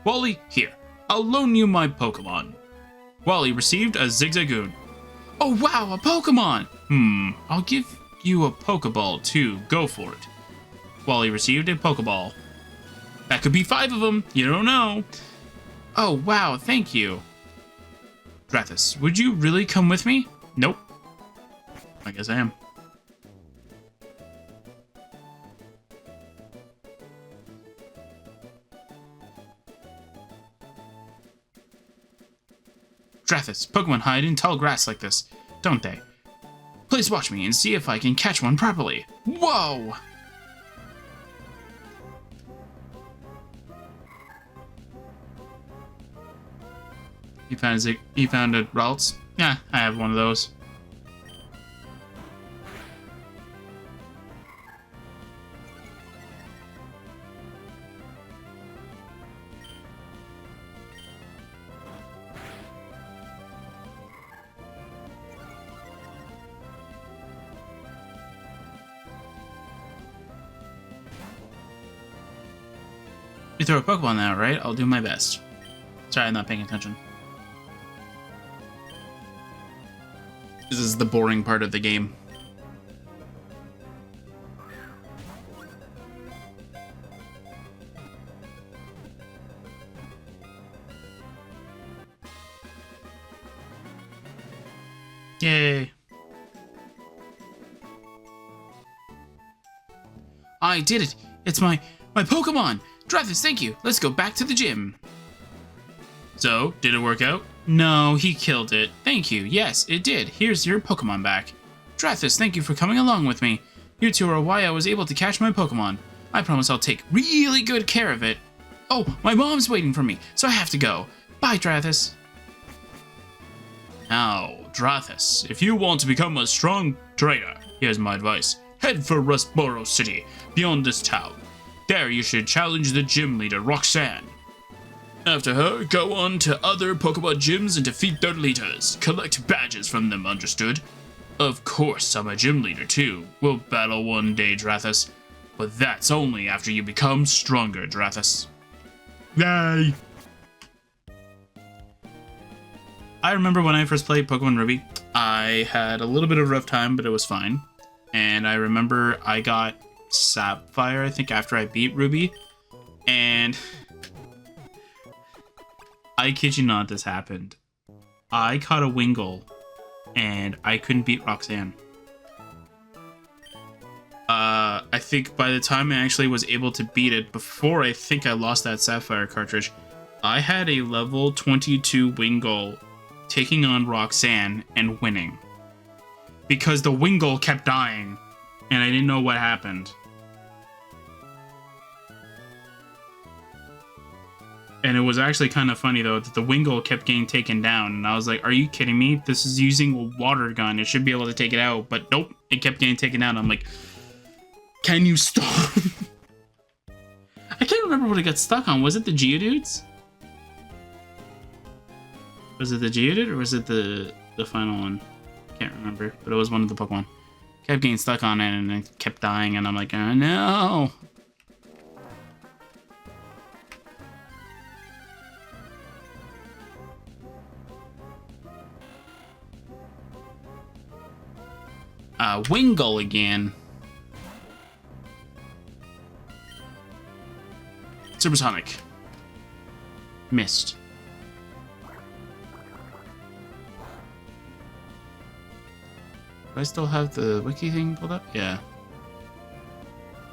Wally, here. I'll loan you my Pokemon. Wally received a Zigzagoon. Oh wow, a Pokemon! I'll give you a Pokeball too. Go for it. Wally received a Pokeball. That could be 5 of them. You don't know. Oh wow, thank you. Drathis, would you really come with me? Nope. I guess I am. Drathis, Pokemon hide in tall grass like this, don't they? Please watch me and see if I can catch one properly. Whoa! You found a Ralts? Yeah, I have one of those. You throw a Pokemon now, right? I'll do my best. Sorry, I'm not paying attention. This is the boring part of the game. Yay. I did it! It's my Pokemon! Drathis, thank you! Let's go back to the gym! So, did it work out? No, he killed it. Thank you. Yes, it did. Here's your Pokemon back. Drathis, thank you for coming along with me. You two are why I was able to catch my Pokemon. I promise I'll take really good care of it. Oh, my mom's waiting for me, so I have to go. Bye, Drathis. Now, Drathis, if you want to become a strong trainer, here's my advice. Head for Rustboro City, beyond this town. There you should challenge the gym leader, Roxanne. After her, go on to other Pokemon gyms and defeat their leaders. Collect badges from them, understood? Of course, I'm a gym leader too. We'll battle one day, Drathis. But that's only after you become stronger, Drathis. Yay! I remember when I first played Pokemon Ruby, I had a little bit of a rough time, but it was fine. And I remember I got Sapphire, I think, after I beat Ruby. And I kid you not, this happened. I caught a Wingull, and I couldn't beat Roxanne. I think by the time I actually was able to beat it, before I think I lost that Sapphire cartridge, I had a level 22 Wingull taking on Roxanne and winning. Because the Wingull kept dying, and I didn't know what happened. And it was actually kind of funny, though, that the Wingull kept getting taken down. And I was like, are you kidding me? This is using a water gun. It should be able to take it out. But nope, it kept getting taken down. I'm like, can you stop? I can't remember what it got stuck on. Was it the Geodudes? Was it the Geodude or was it the final one? Can't remember. But it was one of the Pokemon. Kept getting stuck on it and it kept dying. And I'm like, oh no. Wingull again. Supersonic. Missed. Do I still have the wiki thing pulled up? Yeah.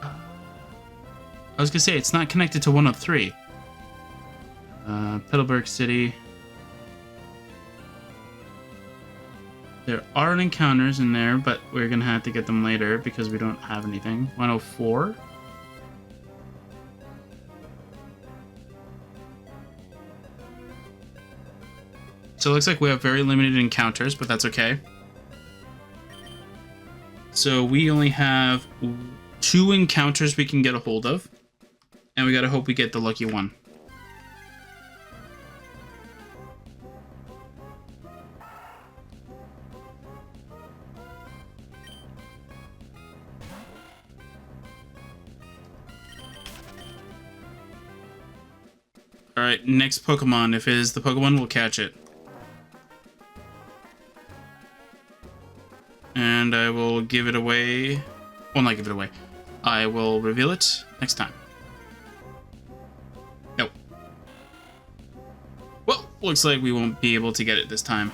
I was gonna say, it's not connected to 103. Petalburg City. There are encounters in there, but we're gonna have to get them later because we don't have anything. 104. So it looks like we have very limited encounters, but that's okay. So we only have 2 encounters we can get a hold of. And we gotta hope we get the lucky one. Alright, next Pokemon. If it is the Pokemon, we'll catch it. And I will give it away. Well, not give it away. I will reveal it next time. Nope. Well, looks like we won't be able to get it this time.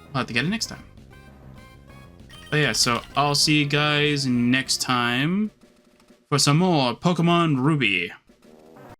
We'll have to get it next time. But yeah, so I'll see you guys next time for some more Pokemon Ruby.